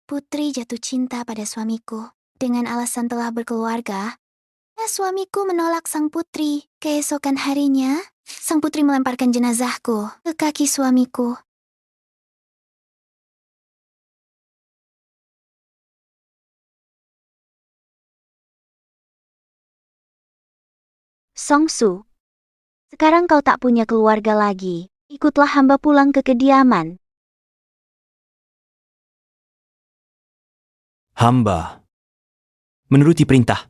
Putri jatuh cinta pada suamiku. Dengan alasan telah berkeluarga, suamiku menolak sang putri. Keesokan harinya, sang putri melemparkan jenazahku ke kaki suamiku. Songsu, sekarang kau tak punya keluarga lagi. Ikutlah hamba pulang ke kediaman. Hamba menuruti perintah.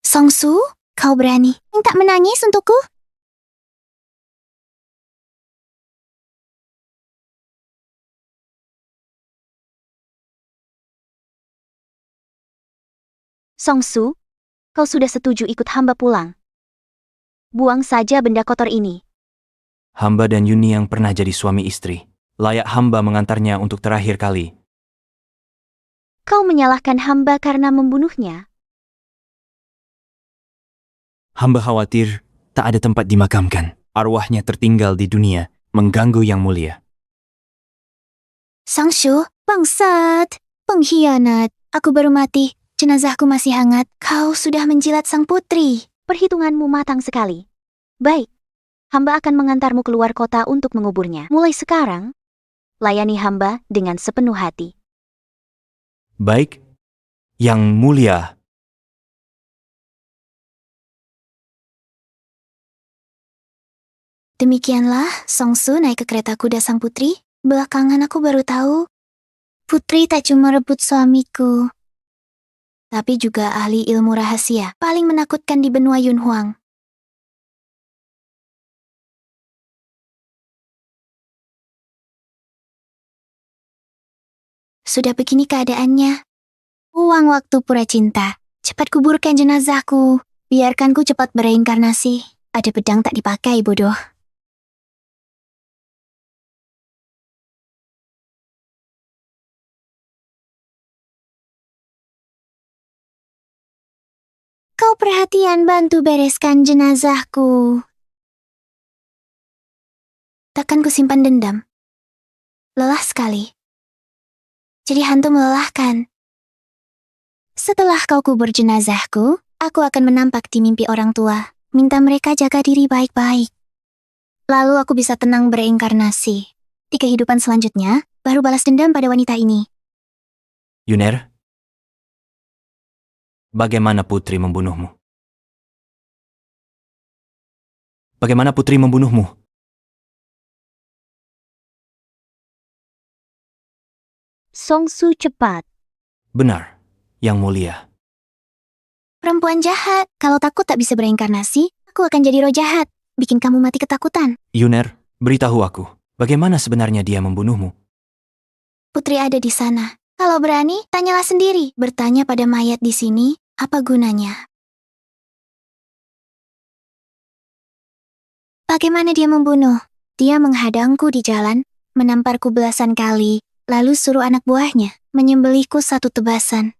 Songsu, kau berani minta menangis untukku? Songsu, kau sudah setuju ikut hamba pulang. Buang saja benda kotor ini. Hamba dan Yuni yang pernah jadi suami istri. Layak hamba mengantarnya untuk terakhir kali. Kau menyalahkan hamba karena membunuhnya. Hamba khawatir tak ada tempat dimakamkan. Arwahnya tertinggal di dunia, mengganggu yang mulia. Songsu, bangsat, pengkhianat. Aku baru mati, jenazahku masih hangat. Kau sudah menjilat sang putri. Perhitunganmu matang sekali. Baik, hamba akan mengantarmu keluar kota untuk menguburnya. Mulai sekarang, layani hamba dengan sepenuh hati. Baik, yang mulia. Demikianlah, Songsu naik ke kereta kuda sang putri. Belakangan aku baru tahu, putri tak cuma rebut suamiku, tapi juga ahli ilmu rahasia paling menakutkan di benua Yunhuang. Sudah begini keadaannya. Uang waktu pura cinta. Cepat kuburkan jenazahku. Biarkan ku cepat bereinkarnasi. Ada pedang tak dipakai, bodoh. Kau perhatian bantu bereskan jenazahku. Takkan ku simpan dendam. Lelah sekali. Jadi hantu melelahkan. Setelah kau kubur jenazahku, aku akan menampak di mimpi orang tua. Minta mereka jaga diri baik-baik. Lalu aku bisa tenang bereinkarnasi. Di kehidupan selanjutnya, baru balas dendam pada wanita ini. Yuner, bagaimana putri membunuhmu? Bagaimana putri membunuhmu? Songsu cepat. Benar, yang mulia. Perempuan jahat, kalau takut tak bisa bereinkarnasi, aku akan jadi roh jahat. Bikin kamu mati ketakutan. Yuner, beritahu aku, bagaimana sebenarnya dia membunuhmu? Putri ada di sana. Kalau berani, tanyalah sendiri. Bertanya pada mayat di sini, apa gunanya? Bagaimana dia membunuh? Dia menghadangku di jalan, menamparku belasan kali, lalu suruh anak buahnya menyembelihku satu tebasan.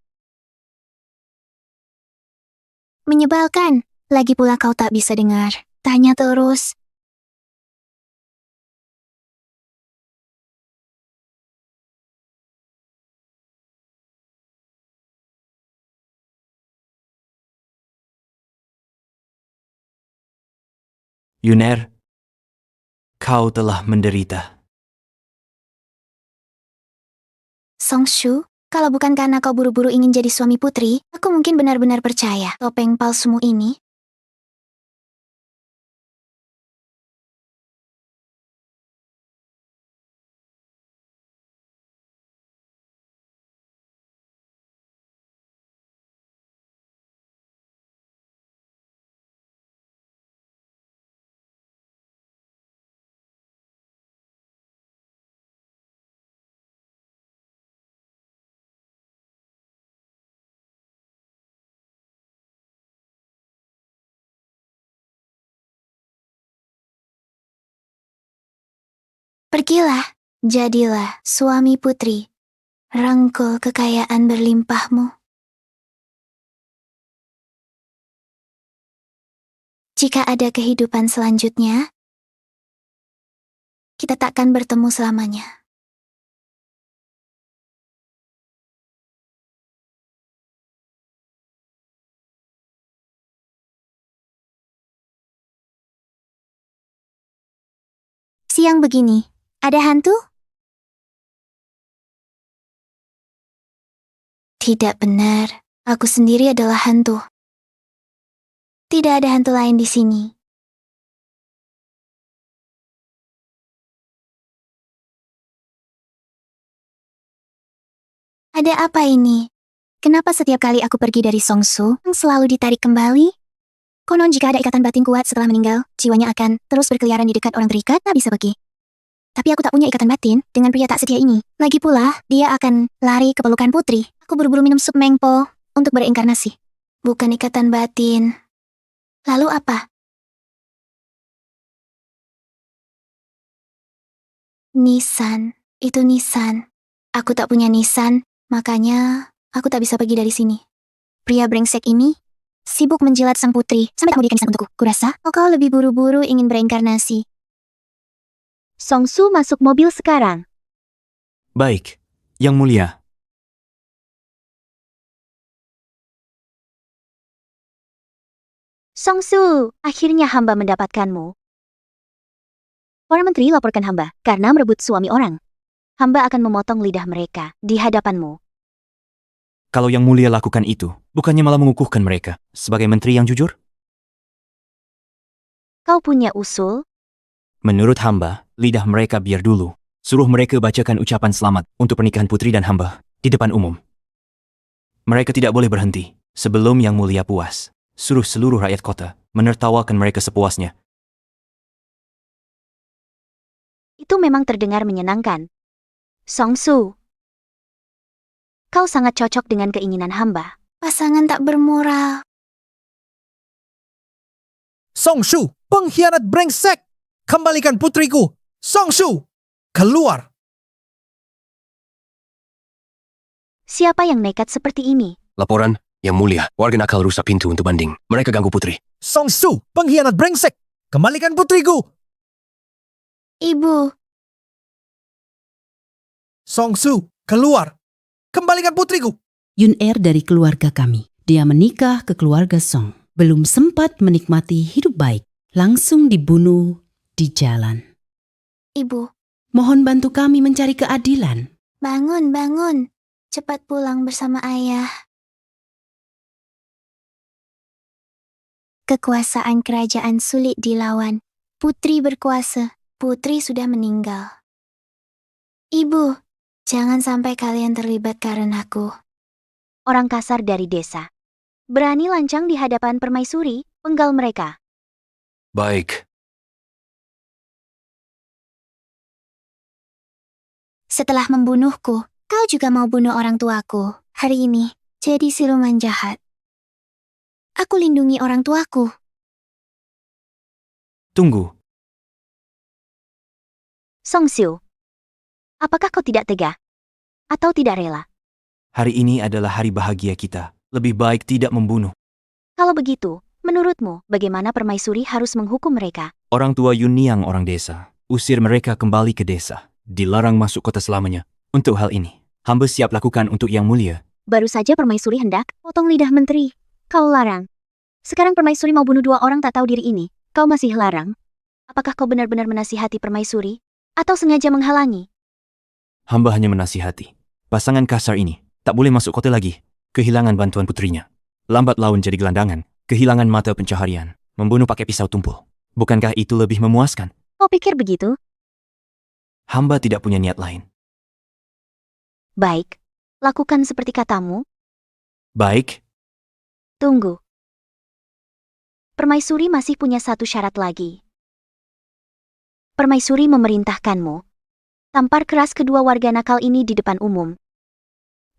Menyebalkan. Lagi pula kau tak bisa dengar. Tanya terus. Yuner, kau telah menderita. Songshu, kalau bukan karena kau buru-buru ingin jadi suami putri, aku mungkin benar-benar percaya topeng palsumu ini. Pergilah, jadilah suami putri. Rangkul kekayaan berlimpahmu. Jika ada kehidupan selanjutnya, kita takkan bertemu selamanya. Siang begini, ada hantu? Tidak benar, aku sendiri adalah hantu. Tidak ada hantu lain di sini. Ada apa ini? Kenapa setiap kali aku pergi dari Songsu, selalu ditarik kembali? Konon jika ada ikatan batin kuat setelah meninggal, jiwanya akan terus berkeliaran di dekat orang terikat, tak bisa pergi. Tapi aku tak punya ikatan batin dengan pria tak setia ini. Lagi pula, dia akan lari ke pelukan putri. Aku buru-buru minum sup mengpo untuk bereinkarnasi. Bukan ikatan batin. Lalu apa? Nisan. Itu Nisan. Aku tak punya Nisan, makanya aku tak bisa pergi dari sini. Pria brengsek ini sibuk menjilat sang putri sampai tak mau Nisan untukku. Kurasa kau lebih buru-buru ingin bereinkarnasi. Songsu masuk mobil sekarang. Baik, Yang Mulia. Songsu, akhirnya hamba mendapatkanmu. Para menteri laporkan hamba karena merebut suami orang. Hamba akan memotong lidah mereka di hadapanmu. Kalau Yang Mulia lakukan itu, bukannya malah mengukuhkan mereka sebagai menteri yang jujur? Kau punya usul? Menurut hamba, lidah mereka biar dulu. Suruh mereka bacakan ucapan selamat untuk pernikahan putri dan hamba di depan umum. Mereka tidak boleh berhenti sebelum Yang Mulia puas. Suruh seluruh rakyat kota menertawakan mereka sepuasnya. Itu memang terdengar menyenangkan. Songsu, kau sangat cocok dengan keinginan hamba. Pasangan tak bermoral. Songsu, pengkhianat brengsek! Kembalikan putriku! Songsu, keluar! Siapa yang nekat seperti ini? Laporan, Yang Mulia, warga nakal rusak pintu untuk banding. Mereka ganggu putri. Songsu, pengkhianat brengsek! Kembalikan putriku! Ibu, Songsu, keluar! Kembalikan putriku! Yun Er dari keluarga kami. Dia menikah ke keluarga Song. Belum sempat menikmati hidup baik. Langsung dibunuh di jalan. ibu, Mohon bantu kami mencari keadilan. bangun, bangun. Cepat pulang bersama ayah. Kekuasaan kerajaan sulit dilawan. Putri berkuasa. Putri sudah meninggal. Ibu, jangan sampai kalian terlibat karenaku. Orang kasar dari desa. Berani lancang di hadapan permaisuri, penggal mereka. Baik, Setelah membunuhku, kau juga mau bunuh orang tuaku. Hari ini, jadi siluman jahat. Aku lindungi orang tuaku. Tunggu, Songsu, apakah kau tidak tega? Atau tidak rela? hari ini adalah hari bahagia kita. Lebih baik tidak membunuh. Kalau begitu, menurutmu bagaimana permaisuri harus menghukum mereka? Orang tua Yuniang orang desa. Usir mereka kembali ke desa. Dilarang masuk kota selamanya. Untuk hal ini, hamba siap lakukan untuk Yang Mulia. Baru saja permaisuri hendak potong lidah menteri. Kau larang. Sekarang permaisuri mau bunuh 2 orang tak tahu diri ini. Kau masih larang. Apakah kau benar-benar menasihati permaisuri? Atau sengaja menghalangi? Hamba hanya menasihati. Pasangan kasar ini tak boleh masuk kota lagi. Kehilangan bantuan putrinya. Lambat laun jadi gelandangan. Kehilangan mata pencaharian. Membunuh pakai pisau tumpul. Bukankah itu lebih memuaskan? Kau pikir begitu? Hamba tidak punya niat lain. Baik. Lakukan seperti katamu. Baik, Tunggu. Permaisuri masih punya satu syarat lagi. Permaisuri memerintahkanmu. Tampar keras kedua warga nakal ini di depan umum.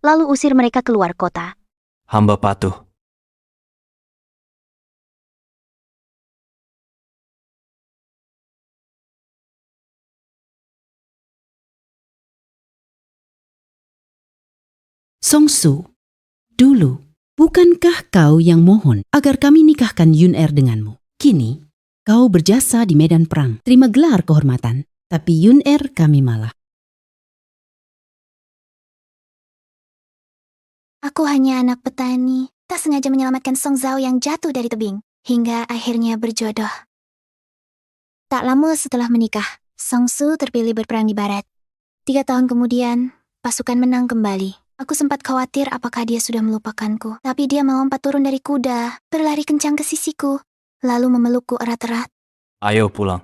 Lalu usir mereka keluar kota. hamba patuh. Songsu, dulu, bukankah kau yang mohon agar kami nikahkan Yun Er denganmu? Kini, kau berjasa di medan perang, terima gelar kehormatan, tapi Yun Er kami malah. Aku hanya anak petani, tak sengaja menyelamatkan Song Zhao yang jatuh dari tebing, hingga akhirnya berjodoh. Tak lama setelah menikah, Songsu terpilih berperang di barat. 3 tahun kemudian, pasukan menang kembali. Aku sempat khawatir apakah dia sudah melupakanku. Tapi dia melompat turun dari kuda, berlari kencang ke sisiku, lalu memelukku erat-erat. Ayo pulang.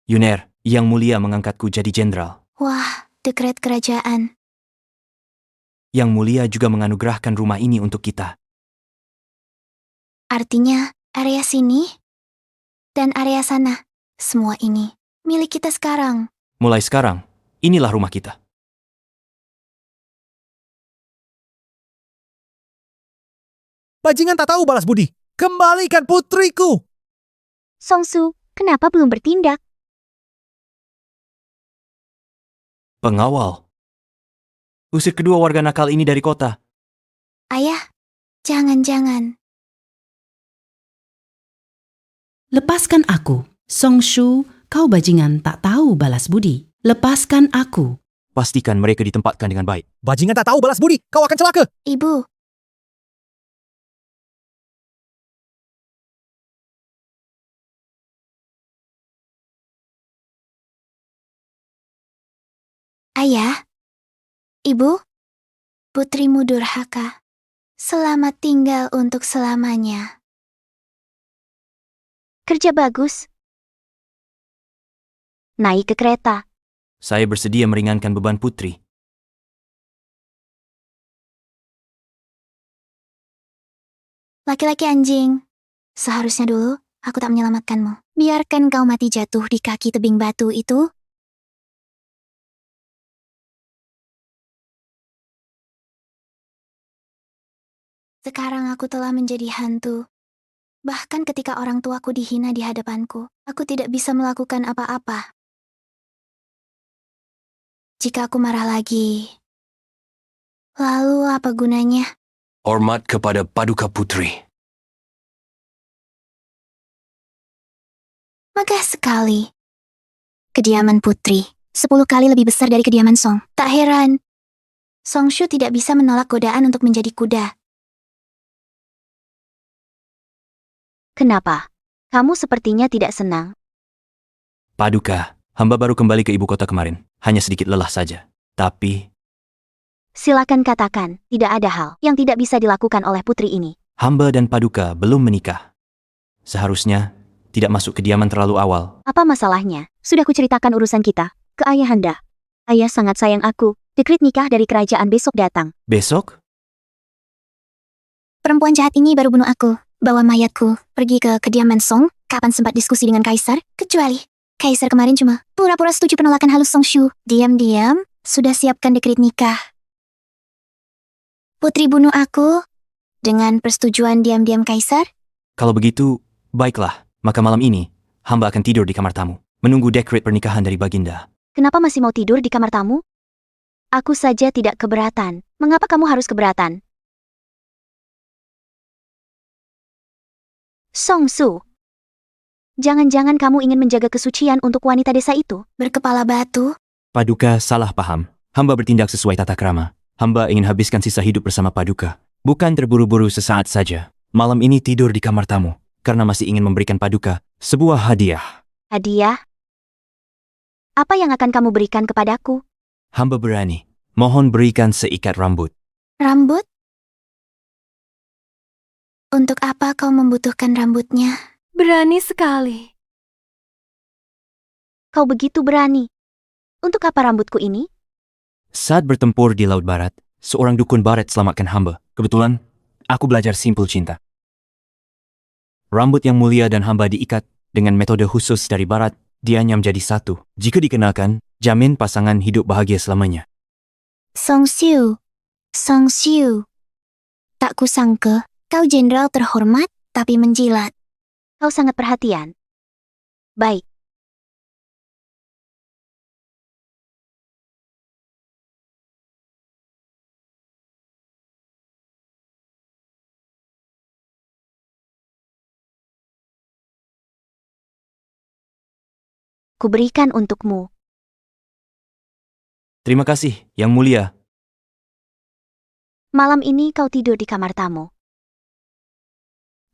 Yuner, Yang Mulia mengangkatku jadi jenderal. Wah, dekret kerajaan. Yang Mulia juga menganugerahkan rumah ini untuk kita. Artinya, area sini dan area sana, semua ini milik kita sekarang. Mulai sekarang, inilah rumah kita. Bajingan tak tahu balas budi. Kembalikan putriku. Songsu, kenapa belum bertindak? Pengawal. Usir kedua warga nakal ini dari kota. Ayah, jangan-jangan. Lepaskan aku. Songshu, kau bajingan tak tahu balas budi. Lepaskan aku. Pastikan mereka ditempatkan dengan baik. Bajingan tak tahu balas budi. Kau akan celaka. Ibu, Ayah, Ibu, putrimu durhaka. Selamat tinggal untuk selamanya. Kerja bagus. Naik ke kereta. Saya bersedia meringankan beban putri. Laki-laki anjing, seharusnya dulu aku tak menyelamatkanmu. Biarkan kau mati jatuh di kaki tebing batu itu. Sekarang aku telah menjadi hantu. Bahkan ketika orang tuaku dihina di hadapanku, aku tidak bisa melakukan apa-apa. Jika aku marah lagi, lalu apa gunanya? Hormat kepada Paduka Putri. Megah sekali. Kediaman putri, 10 kali lebih besar dari kediaman Song. Tak heran, Songshu tidak bisa menolak godaan untuk menjadi kuda. Kenapa? Kamu sepertinya tidak senang. Paduka, hamba baru kembali ke ibu kota kemarin. Hanya sedikit lelah saja. Tapi, Silakan katakan, tidak ada hal yang tidak bisa dilakukan oleh putri ini. hamba dan Paduka belum menikah. Seharusnya tidak masuk kediaman terlalu awal. Apa masalahnya? Sudah kuceritakan urusan kita ke ayahanda. Ayah sangat sayang aku. Dekret nikah dari kerajaan besok datang. Besok? Perempuan jahat ini baru bunuh aku. Bawa mayatku pergi ke kediaman Song. Kapan sempat diskusi dengan Kaisar? Kecuali Kaisar kemarin cuma pura-pura setuju penolakan halus Songshu. Diam-diam, sudah siapkan dekret nikah. Putri bunuh aku dengan persetujuan diam-diam Kaisar. Kalau begitu, baiklah. Maka malam ini, hamba akan tidur di kamar tamu. Menunggu dekret pernikahan dari Baginda. Kenapa masih mau tidur di kamar tamu? Aku saja tidak keberatan. Mengapa kamu harus keberatan? Songsu. Jangan-jangan kamu ingin menjaga kesucian untuk wanita desa itu? Berkepala batu, Paduka salah paham. Hamba bertindak sesuai tata krama. Hamba ingin habiskan sisa hidup bersama Paduka. Bukan terburu-buru sesaat saja. Malam ini tidur di kamar tamu. Karena masih ingin memberikan Paduka sebuah hadiah. Hadiah? Apa yang akan kamu berikan kepadaku? Hamba berani. Mohon berikan seikat rambut. rambut. Untuk apa kau membutuhkan rambutnya? Berani sekali. Kau begitu berani. Untuk apa rambutku ini? Saat bertempur di Laut Barat, seorang dukun barat selamatkan hamba. Kebetulan, aku belajar simpul cinta. Rambut yang mulia dan hamba diikat dengan metode khusus dari barat, dianyam jadi satu. Jika dikenakan, jamin pasangan hidup bahagia selamanya. Songshu. Songshu. Tak kusangka, kau jenderal terhormat, tapi menjilat. Kau sangat perhatian. Baik. Kuberikan untukmu. Terima kasih, Yang Mulia. Malam ini kau tidur di kamar tamu.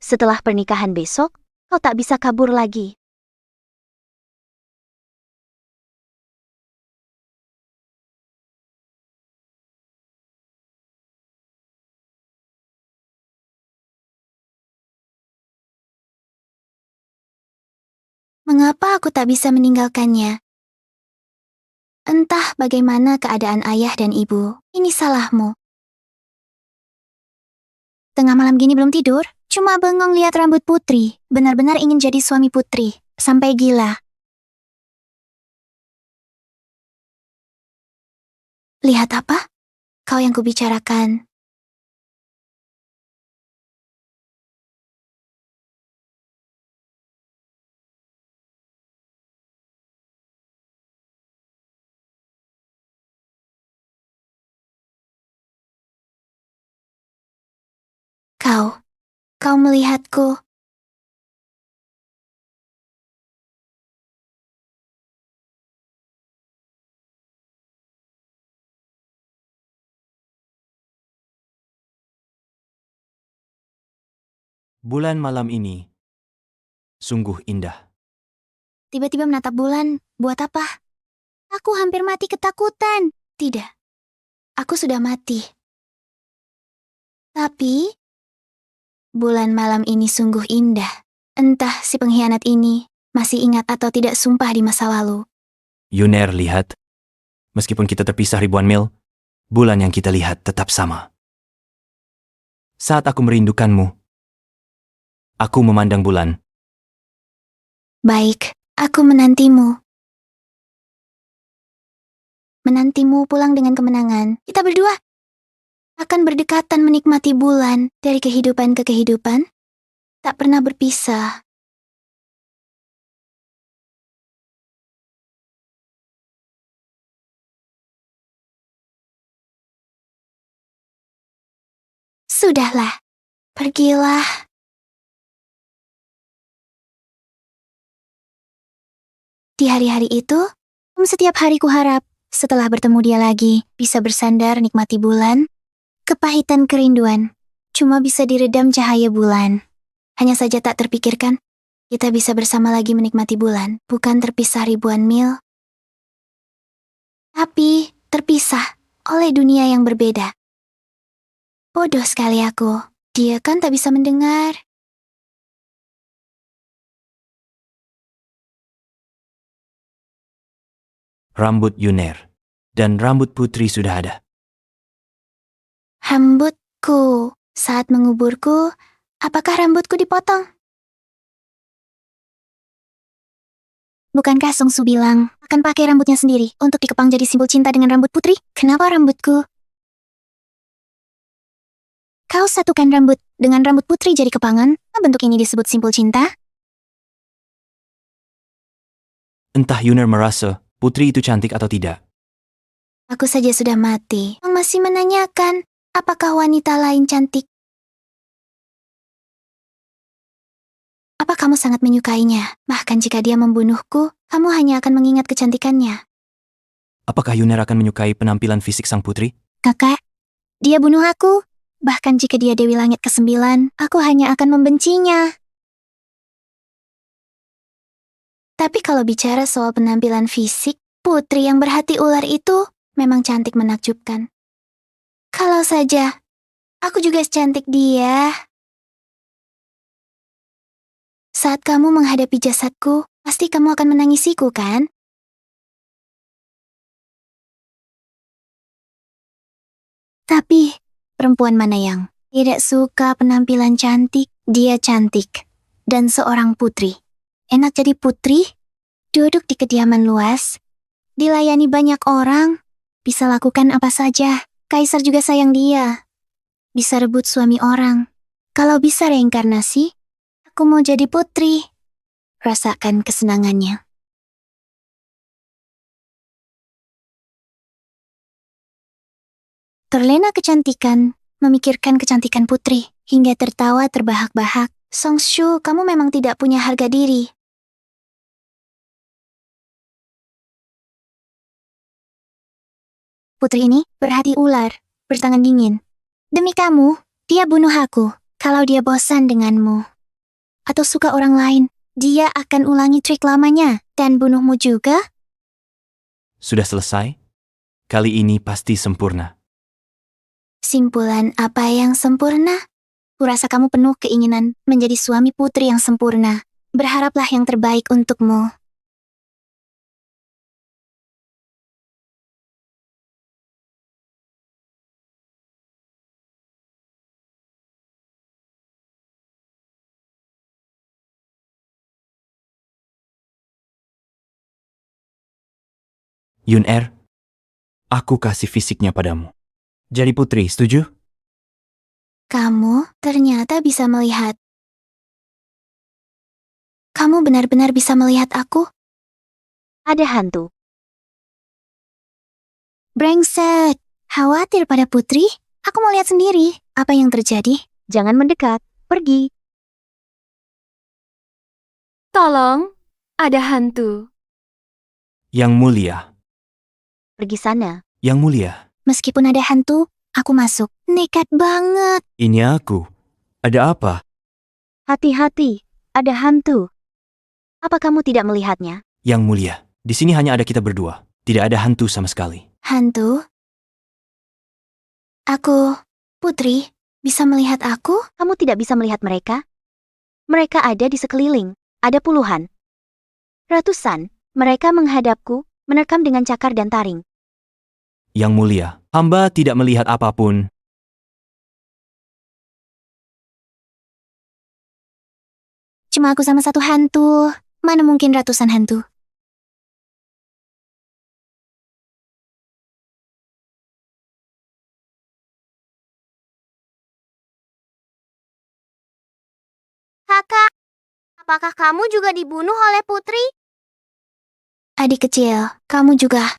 Setelah pernikahan besok, Kau tak bisa kabur lagi. Mengapa aku tak bisa meninggalkannya? Entah bagaimana keadaan ayah dan ibu. Ini salahmu. Tengah malam gini belum tidur? Cuma bengong lihat rambut putri. Benar-benar ingin jadi suami putri. Sampai gila. Lihat apa? Kau yang kubicarakan. Kau melihatku. Bulan malam ini sungguh indah. Tiba-tiba menatap bulan, buat apa? Aku hampir mati ketakutan. Tidak, aku sudah mati. Tapi, bulan malam ini sungguh indah. Entah si pengkhianat ini masih ingat atau tidak sumpah di masa lalu. Yuner, lihat. Meskipun kita terpisah ribuan mil, bulan yang kita lihat tetap sama. Saat aku merindukanmu, aku memandang bulan. Baik, aku menantimu. Menantimu pulang dengan kemenangan. Kita berdua akan berdekatan menikmati bulan dari kehidupan ke kehidupan. Tak pernah berpisah. Sudahlah, pergilah. Di hari-hari itu, setiap hari kuharap setelah bertemu dia lagi, bisa bersandar nikmati bulan. Kepahitan kerinduan cuma bisa diredam cahaya bulan. Hanya saja tak terpikirkan, kita bisa bersama lagi menikmati bulan, bukan terpisah ribuan mil. Tapi terpisah oleh dunia yang berbeda. Bodoh sekali aku, dia kan tak bisa mendengar. Rambut Yuner dan rambut putri sudah ada. Rambutku, saat menguburku, apakah rambutku dipotong? Bukankah Song Su bilang akan pakai rambutnya sendiri untuk dikepang jadi simbol cinta dengan rambut putri? Kenapa rambutku? Kau satukan rambut dengan rambut putri jadi kepangan? Bentuk ini disebut simbol cinta? Entah Yuner merasa putri itu cantik atau tidak. Aku saja sudah mati. Masih menanyakan, apakah wanita lain cantik? Apa kamu sangat menyukainya? Bahkan jika dia membunuhku, kamu hanya akan mengingat kecantikannya. Apakah Yuner akan menyukai penampilan fisik sang putri? Kakak, dia bunuh aku. Bahkan jika dia Dewi Langit ke-9, aku hanya akan membencinya. Tapi kalau bicara soal penampilan fisik, putri yang berhati ular itu memang cantik menakjubkan. Kalau saja aku juga secantik dia. Saat kamu menghadapi jasadku, pasti kamu akan menangisiku, kan? Tapi, perempuan mana yang tidak suka penampilan cantik? Dia cantik dan seorang putri. Enak jadi putri, duduk di kediaman luas, dilayani banyak orang, bisa lakukan apa saja. Kaisar juga sayang dia. Bisa rebut suami orang. Kalau bisa reinkarnasi, aku mau jadi putri. Rasakan kesenangannya. Terlena kecantikan, memikirkan kecantikan putri, hingga tertawa terbahak-bahak. Song Shu, kamu memang tidak punya harga diri. Putri ini berhati ular, bertangan dingin. Demi kamu, dia bunuh aku. Kalau dia bosan denganmu, atau suka orang lain, dia akan ulangi trik lamanya dan bunuhmu juga. Sudah selesai? Kali ini pasti sempurna. Simpulan apa yang sempurna? Kurasa kamu penuh keinginan menjadi suami putri yang sempurna. Berharaplah yang terbaik untukmu. Yun Er, aku kasih fisiknya padamu. Jadi putri, setuju? Kamu ternyata bisa melihat. Kamu benar-benar bisa melihat aku? Ada hantu. Brengsek. Khawatir pada putri? Aku mau lihat sendiri apa yang terjadi. Jangan mendekat. Pergi. Tolong, ada hantu. Yang mulia, Pergi sana. yang mulia. Meskipun ada hantu, aku masuk. Nekat banget. Ini aku. Ada apa? Hati-hati. Ada hantu. Apa kamu tidak melihatnya? Yang mulia, di sini hanya ada kita berdua. Tidak ada hantu sama sekali. Hantu? Aku, putri, bisa melihat aku? Kamu tidak bisa melihat mereka? Mereka ada di sekeliling. Ada puluhan. Ratusan. Mereka menghadapku, menerkam dengan cakar dan taring. Yang mulia, hamba tidak melihat apapun. Cuma aku sama satu hantu. Mana mungkin ratusan hantu? Kakak, apakah kamu juga dibunuh oleh putri? Adik kecil, kamu juga.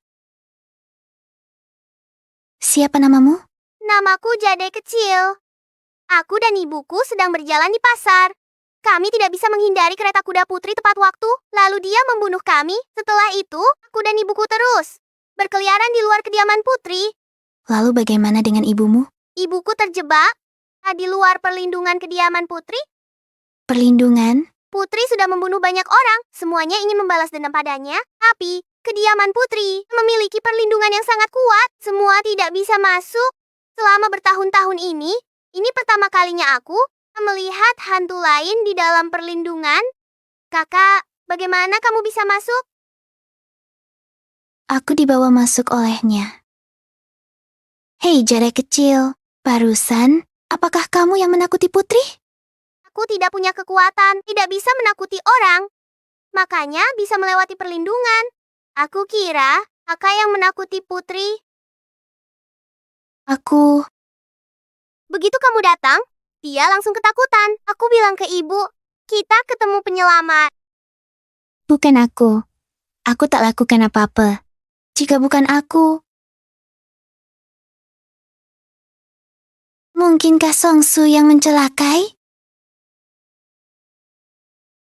Siapa namamu? Namaku Jade Kecil. Aku dan ibuku sedang berjalan di pasar. Kami tidak bisa menghindari kereta kuda putri tepat waktu, lalu dia membunuh kami. Setelah itu, aku dan ibuku terus berkeliaran di luar kediaman putri. Lalu bagaimana dengan ibumu? Ibuku terjebak di luar perlindungan kediaman putri. Perlindungan? Putri sudah membunuh banyak orang, semuanya ingin membalas dendam padanya, tapi kediaman putri memiliki perlindungan yang sangat kuat, semua tidak bisa masuk. Selama bertahun-tahun ini pertama kalinya aku melihat hantu lain di dalam perlindungan. Kakak, bagaimana kamu bisa masuk? Aku dibawa masuk olehnya. Hei, Jade kecil, barusan, apakah kamu yang menakuti putri? Aku tidak punya kekuatan, tidak bisa menakuti orang. Makanya bisa melewati perlindungan. Aku kira kakak yang menakuti putri. Aku... Begitu kamu datang, dia langsung ketakutan. Aku bilang ke ibu, kita ketemu penyelamat. Bukan aku. Aku tak lakukan apa-apa. Jika bukan aku... Mungkinkah Songsu yang mencelakai?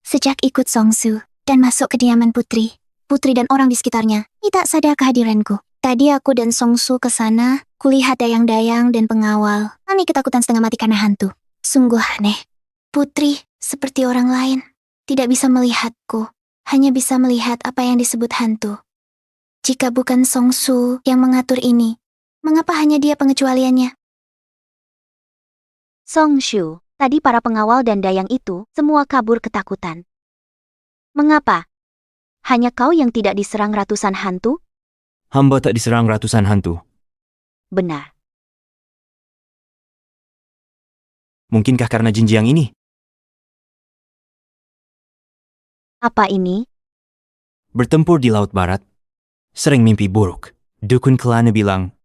Sejak ikut Songsu dan masuk kediaman putri dan orang di sekitarnya tidak sadar kehadiranku. Tadi aku dan Songsu ke sana, kulihat dayang-dayang dan pengawal. Kami ketakutan setengah mati karena hantu. Sungguh aneh. Putri, seperti orang lain, tidak bisa melihatku. Hanya bisa melihat apa yang disebut hantu. Jika bukan Songsu yang mengatur ini, mengapa hanya dia pengecualiannya? Songshu, tadi para pengawal dan dayang itu semua kabur ketakutan. Mengapa? Hanya kau yang tidak diserang ratusan hantu? Hamba tak diserang ratusan hantu. Benar. Mungkinkah karena jinjiang ini? Apa ini? Bertempur di Laut Barat. Sering mimpi buruk. Dukun Kelana bilang,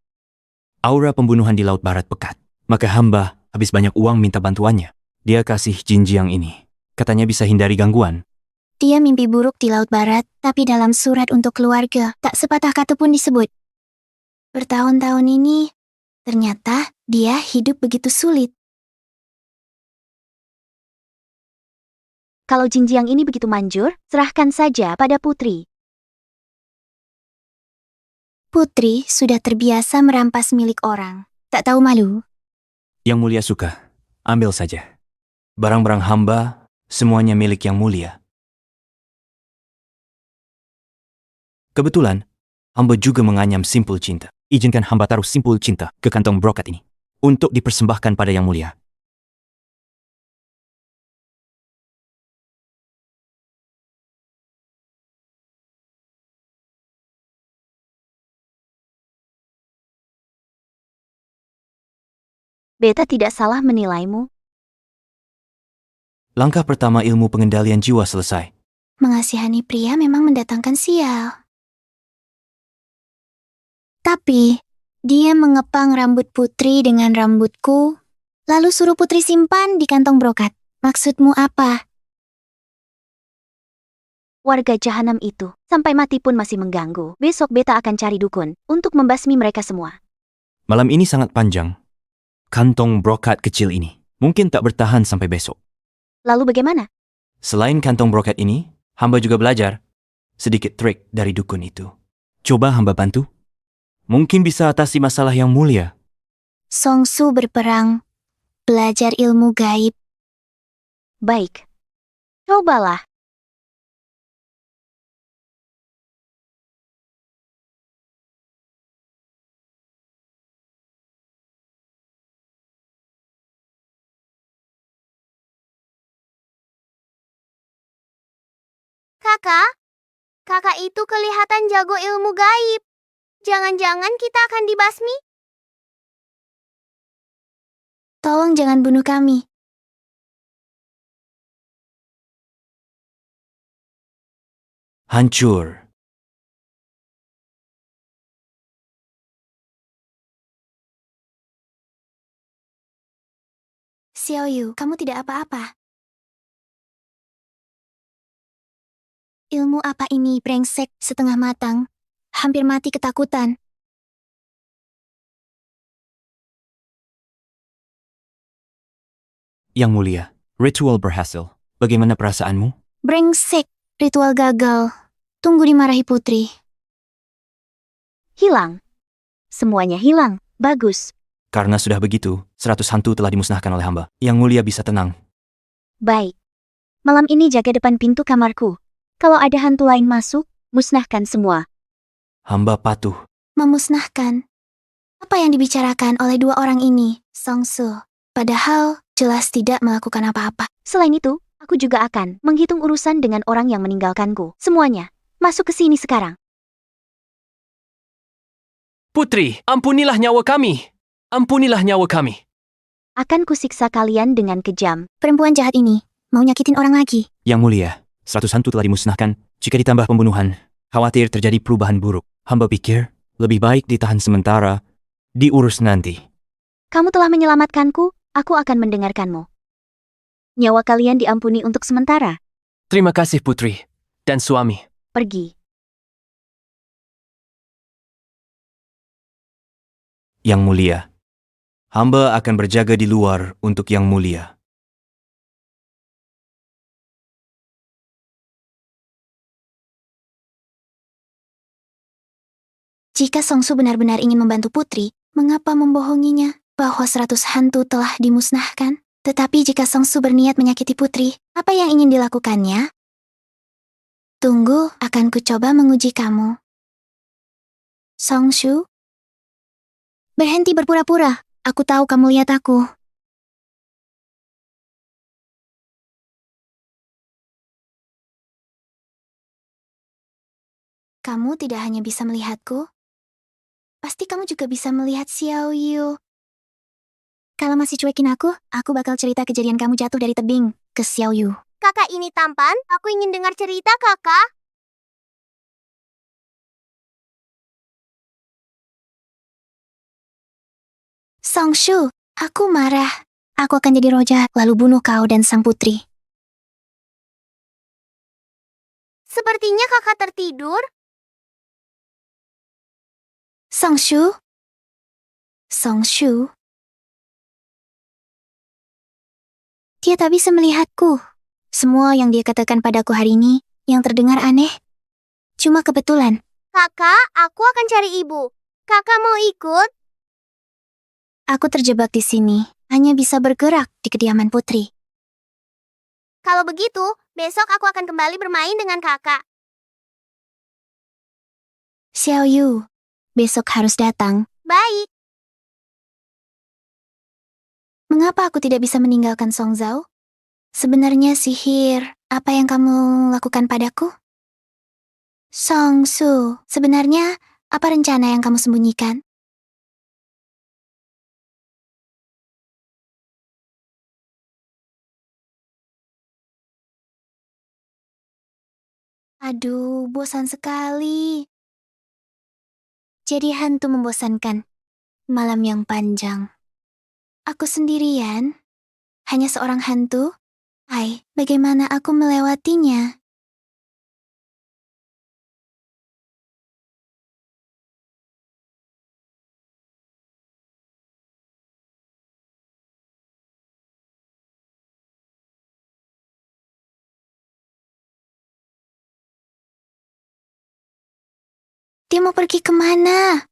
aura pembunuhan di Laut Barat pekat. Maka hamba habis banyak uang minta bantuannya. Dia kasih jinjiang ini. Katanya bisa hindari gangguan. Dia mimpi buruk di Laut Barat, tapi dalam surat untuk keluarga, tak sepatah kata pun disebut. Bertahun-tahun ini, ternyata dia hidup begitu sulit. Kalau jinjiang ini begitu manjur, serahkan saja pada putri. Putri sudah terbiasa merampas milik orang. Tak tahu malu. Yang mulia suka, ambil saja. Barang-barang hamba Semuanya milik Yang Mulia. Kebetulan, hamba juga menganyam simpul cinta. Izinkan hamba taruh simpul cinta ke kantong brokat ini untuk dipersembahkan pada Yang Mulia. Beta tidak salah menilaimu. Langkah pertama ilmu pengendalian jiwa selesai. Mengasihani pria memang mendatangkan sial. Tapi, dia mengepang rambut putri dengan rambutku, lalu suruh putri simpan di kantong brokat. Maksudmu apa? Warga jahanam itu, sampai mati pun masih mengganggu. Besok beta akan cari dukun untuk membasmi mereka semua. Malam ini sangat panjang. Kantong brokat kecil ini mungkin tak bertahan sampai besok. Lalu bagaimana? Selain kantong brokat ini, hamba juga belajar sedikit trik dari dukun itu. Coba hamba bantu. Mungkin bisa atasi masalah Yang Mulia. Song Su berperang, belajar ilmu gaib. Baik. Cobalah. Kakak itu kelihatan jago ilmu gaib. Jangan-jangan kita akan dibasmi? Tolong jangan bunuh kami. Hancur. Xiao Yu, kamu tidak apa-apa. Ilmu apa ini, brengsek, setengah matang. Hampir mati ketakutan. Yang Mulia, ritual berhasil. Bagaimana perasaanmu? Brengsek, ritual gagal. Tunggu dimarahi putri. Hilang. Semuanya hilang. Bagus. Karena sudah begitu, 100 hantu telah dimusnahkan oleh hamba. Yang Mulia bisa tenang. Baik. Malam ini jaga depan pintu kamarku. Kalau ada hantu lain masuk, musnahkan semua. Hamba patuh. Memusnahkan. Apa yang dibicarakan oleh dua orang ini, Song Su? Padahal jelas tidak melakukan apa-apa. Selain itu, aku juga akan menghitung urusan dengan orang yang meninggalkanku. Semuanya, masuk ke sini sekarang. Putri, ampunilah nyawa kami. Ampunilah nyawa kami. Akan kusiksa kalian dengan kejam. Perempuan jahat ini mau nyakitin orang lagi. Yang Mulia, 100 hantu telah dimusnahkan. Jika ditambah pembunuhan, khawatir terjadi perubahan buruk. Hamba pikir, lebih baik ditahan sementara, diurus nanti. Kamu telah menyelamatkanku, aku akan mendengarkanmu. Nyawa kalian diampuni untuk sementara. Terima kasih Putri dan suami. Pergi. Yang Mulia, hamba akan berjaga di luar untuk Yang Mulia. Jika Song Su benar-benar ingin membantu putri, mengapa membohonginya bahwa 100 hantu telah dimusnahkan? Tetapi jika Song Su berniat menyakiti putri, apa yang ingin dilakukannya? Tunggu, akan kucoba menguji kamu. Song Su? Berhenti berpura-pura. Aku tahu kamu lihat aku. Kamu tidak hanya bisa melihatku, pasti kamu juga bisa melihat Xiao Yu. Kalau masih cuekin aku bakal cerita kejadian kamu jatuh dari tebing ke Xiao Yu. Kakak ini tampan, aku ingin dengar cerita kakak. Song Shu, aku marah. Aku akan jadi roja, lalu bunuh kau dan sang putri. Sepertinya kakak tertidur. Song Shu? Song Shu? Dia tak bisa melihatku. Semua yang dia katakan padaku hari ini, yang terdengar aneh. Cuma kebetulan. Kakak, aku akan cari ibu. Kakak mau ikut? Aku terjebak di sini, hanya bisa bergerak di kediaman putri. Kalau begitu, besok aku akan kembali bermain dengan kakak. Xiao Yu, besok harus datang. Baik. Mengapa aku tidak bisa meninggalkan Song Zhao? Sebenarnya sihir, apa yang kamu lakukan padaku? Song Su, sebenarnya apa rencana yang kamu sembunyikan? Aduh, bosan sekali. Jadi hantu membosankan. Malam yang panjang. Aku sendirian. Hanya seorang hantu. Hai, bagaimana aku melewatinya? Dia mau pergi kemana?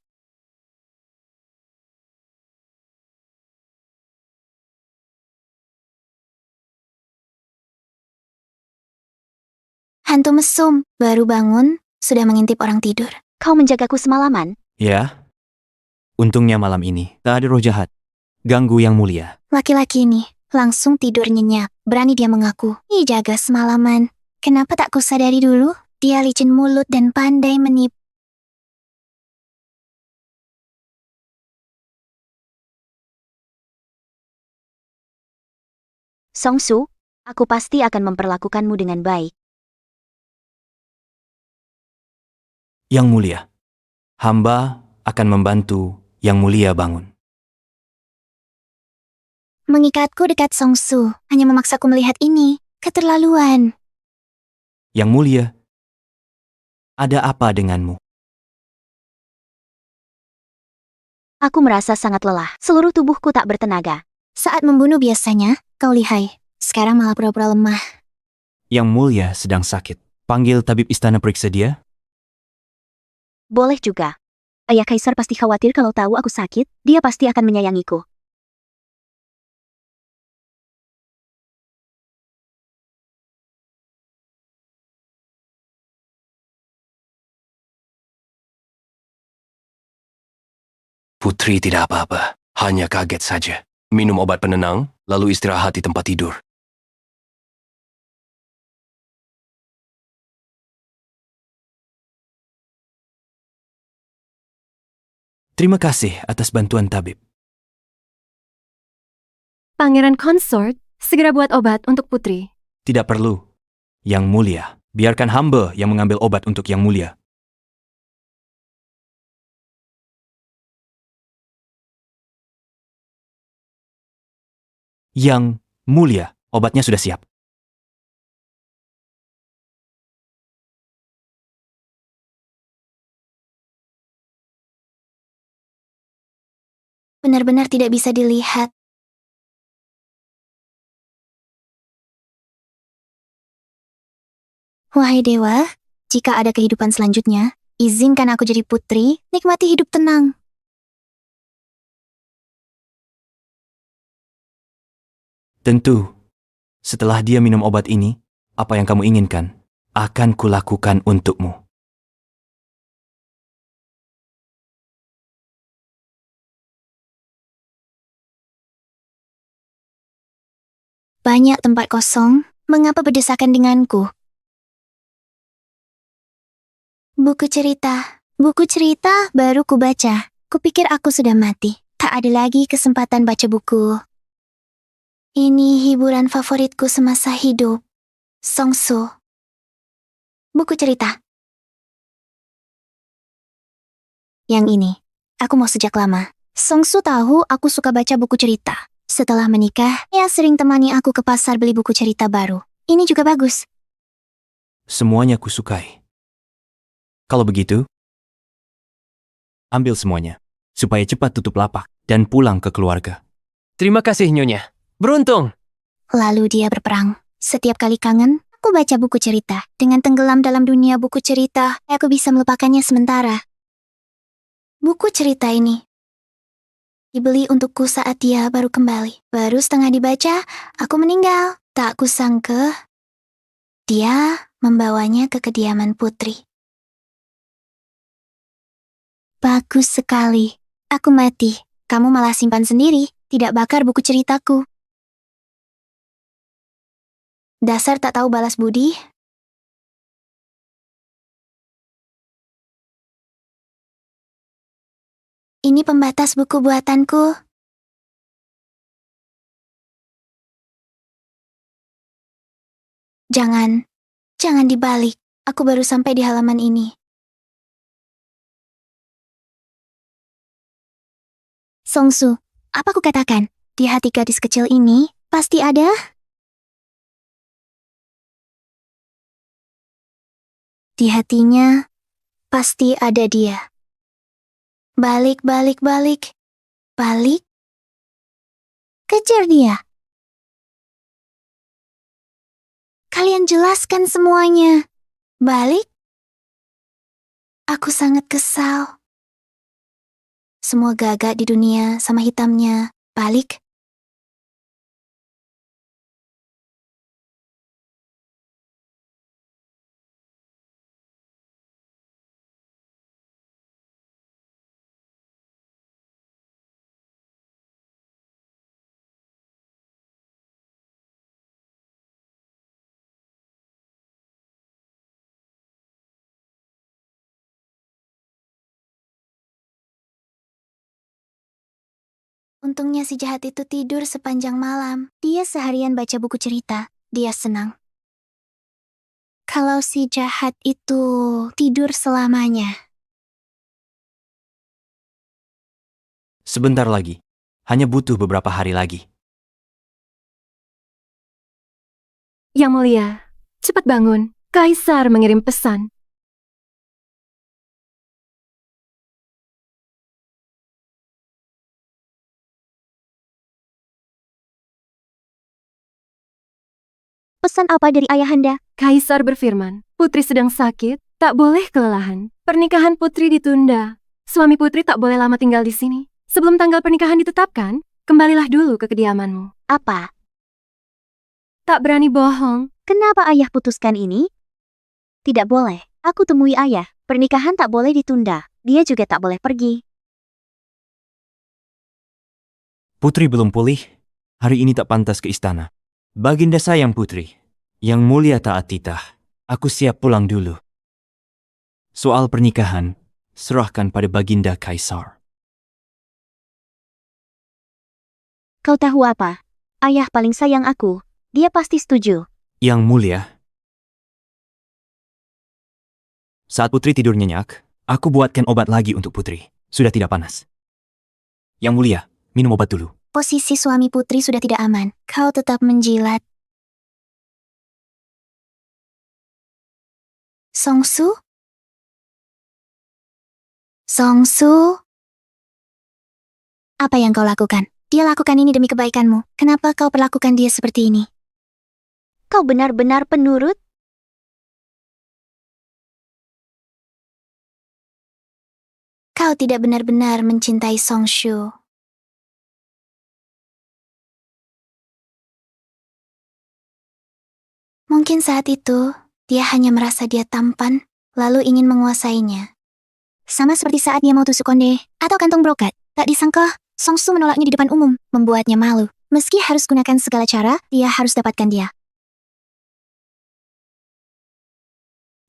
Hantu mesum, baru bangun, sudah mengintip orang tidur. Kau menjagaku semalaman? Ya. Untungnya malam ini tak ada roh jahat. Ganggu yang mulia. Laki-laki ini langsung tidur nyenyak. Berani dia mengaku. Ih, jaga semalaman. Kenapa tak kau sadari dulu? Dia licin mulut dan pandai menipu. Song Su, aku pasti akan memperlakukanmu dengan baik. Yang mulia. Hamba akan membantu yang mulia bangun. Mengikatku dekat Song Su, hanya memaksaku melihat ini. Keterlaluan. Yang mulia. Ada apa denganmu? Aku merasa sangat lelah. Seluruh tubuhku tak bertenaga. Saat membunuh biasanya, kau lihai. Sekarang malah pura-pura lemah. Yang mulia sedang sakit. Panggil tabib istana periksa dia. Boleh juga. Ayah Kaisar pasti khawatir kalau tahu aku sakit, dia pasti akan menyayangiku. Putri tidak apa-apa, hanya kaget saja. Minum obat penenang, lalu istirahat di tempat tidur. Terima kasih atas bantuan tabib. Pangeran Consort, segera buat obat untuk Putri. Tidak perlu. Yang mulia, biarkan hamba yang mengambil obat untuk yang mulia. Yang mulia, obatnya sudah siap. Benar-benar tidak bisa dilihat. Wahai dewa, jika ada kehidupan selanjutnya, izinkan aku jadi putri, nikmati hidup tenang. Tentu, setelah dia minum obat ini, apa yang kamu inginkan akan kulakukan untukmu. Banyak tempat kosong, mengapa berdesakan denganku? Buku cerita baru kubaca. Kupikir aku sudah mati. Tak ada lagi kesempatan baca buku. Ini hiburan favoritku semasa hidup. Song Su. Buku cerita. Yang ini, aku mau sejak lama. Song Su tahu aku suka baca buku cerita. Setelah menikah, ia sering temani aku ke pasar beli buku cerita baru. Ini juga bagus. Semuanya kusukai. Kalau begitu, ambil semuanya, supaya cepat tutup lapak dan pulang ke keluarga. Terima kasih, Nyonya. Beruntung. Lalu dia berperang. Setiap kali kangen, aku baca buku cerita. Dengan tenggelam dalam dunia buku cerita, aku bisa melupakannya sementara. Buku cerita ini dibeli untukku saat dia baru kembali. Baru setengah dibaca, aku meninggal. Tak kusangka, dia membawanya ke kediaman putri. Bagus sekali. Aku mati. Kamu malah simpan sendiri, tidak bakar buku ceritaku. Dasar tak tahu balas budi. Ini pembatas buku buatanku. Jangan dibalik. Aku baru sampai di halaman ini. Songsu, apa ku katakan? Di hati gadis kecil ini, pasti ada? Di hatinya, pasti ada dia. Balik. Balik. Kejar dia. Kalian jelaskan semuanya. Balik. Aku sangat kesal. Semua gagak di dunia sama hitamnya. Balik. Untungnya si jahat itu tidur sepanjang malam. Dia seharian baca buku cerita. Dia senang. Kalau si jahat itu tidur selamanya. Sebentar lagi. Hanya butuh beberapa hari lagi. Yang mulia, cepat bangun. Kaisar mengirim pesan. Pesan apa dari ayahanda? Kaisar berfirman, putri sedang sakit, tak boleh kelelahan. Pernikahan putri ditunda. Suami putri tak boleh lama tinggal di sini. Sebelum tanggal pernikahan ditetapkan, kembalilah dulu ke kediamanmu. Apa? Tak berani bohong. Kenapa ayah putuskan ini? Tidak boleh. Aku temui ayah. Pernikahan tak boleh ditunda. Dia juga tak boleh pergi. Putri belum pulih. Hari ini tak pantas ke istana. Baginda sayang putri. Yang mulia taat titah. Aku siap pulang dulu. Soal pernikahan, serahkan pada Baginda Kaisar. Kau tahu apa? Ayah paling sayang aku. Dia pasti setuju. Yang mulia. Saat putri tidur nyenyak, aku buatkan obat lagi untuk putri. Sudah tidak panas. Yang mulia, minum obat dulu. Posisi suami putri sudah tidak aman. Kau tetap menjilat. Songsu? Songsu? Apa yang kau lakukan? Dia lakukan ini demi kebaikanmu. Kenapa kau perlakukan dia seperti ini? Kau benar-benar penurut? Kau tidak benar-benar mencintai Songshu. Mungkin saat itu, dia hanya merasa dia tampan, lalu ingin menguasainya. Sama seperti saat dia mau tusuk konde, atau kantong brokat. Tak disangka, Songsu menolaknya di depan umum, membuatnya malu. Meski harus gunakan segala cara, dia harus dapatkan dia.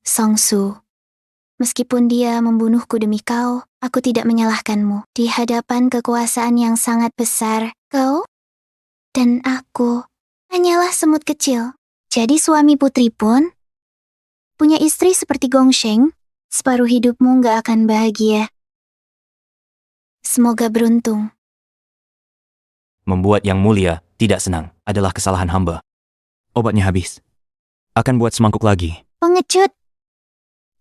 Songsu, meskipun dia membunuhku demi kau, aku tidak menyalahkanmu. Di hadapan kekuasaan yang sangat besar, kau dan aku hanyalah semut kecil. Jadi suami putri pun punya istri seperti Gongsheng, separuh hidupmu gak akan bahagia. Semoga beruntung. Membuat yang mulia tidak senang adalah kesalahan hamba. Obatnya habis. Akan buat semangkuk lagi. Pengecut.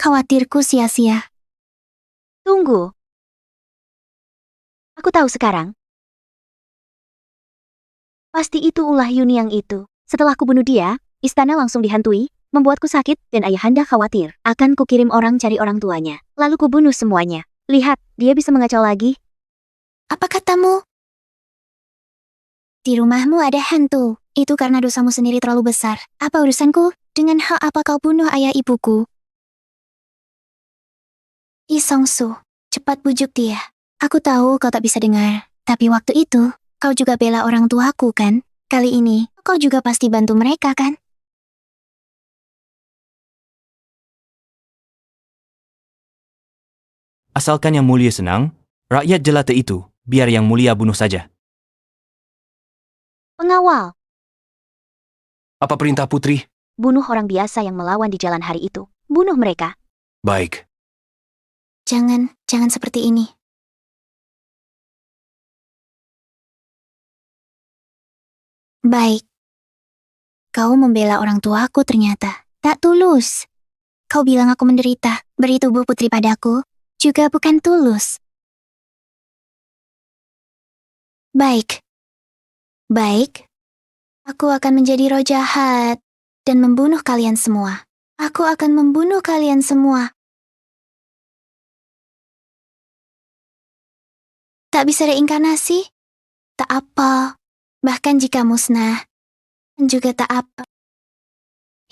Khawatirku sia-sia. Tunggu. Aku tahu sekarang. Pasti itu ulah Yuni yang itu. Setelah kubunuh dia, istana langsung dihantui, membuatku sakit dan ayahanda khawatir. Akan kukirim orang cari orang tuanya. Lalu kubunuh semuanya. Lihat, dia bisa mengacau lagi. Apa katamu? Di rumahmu ada hantu. Itu karena dosamu sendiri terlalu besar. Apa urusanku? Dengan hak apa kau bunuh ayah ibuku? Lee Song-su, cepat bujuk dia. Aku tahu kau tak bisa dengar, tapi waktu itu, kau juga bela orang tuaku kan? Kali ini, kau juga pasti bantu mereka kan? Asalkan Yang Mulia senang, rakyat jelata itu, biar Yang Mulia bunuh saja. Pengawal, Apa perintah Putri? bunuh orang biasa yang melawan di jalan hari itu. Bunuh mereka. Baik. Jangan seperti ini. Baik. Kau membela orang tuaku ternyata. Tak tulus. Kau bilang aku menderita, beri tubuh putri padaku, juga bukan tulus. Baik. Aku akan menjadi roh jahat dan membunuh kalian semua. Aku akan membunuh kalian semua. Tak bisa reinkarnasi? Tak apa. Bahkan jika musnah, juga tak apa.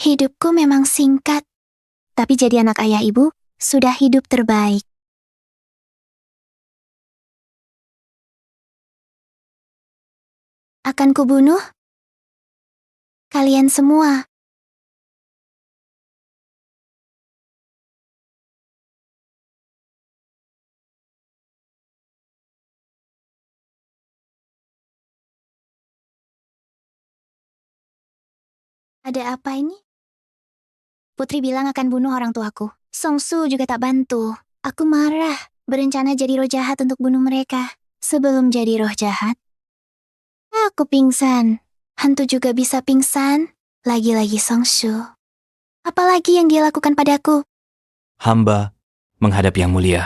Hidupku memang singkat, tapi jadi anak ayah ibu sudah hidup terbaik. Akan kubunuh kalian semua. Ada apa ini? Putri bilang akan bunuh orang tuaku. Song-su juga tak bantu. Aku marah, berencana jadi roh jahat untuk bunuh mereka. Sebelum jadi roh jahat, aku pingsan. Hantu juga bisa pingsan. Lagi-lagi Song-su. Apalagi yang dia lakukan padaku? Hamba menghadap Yang Mulia.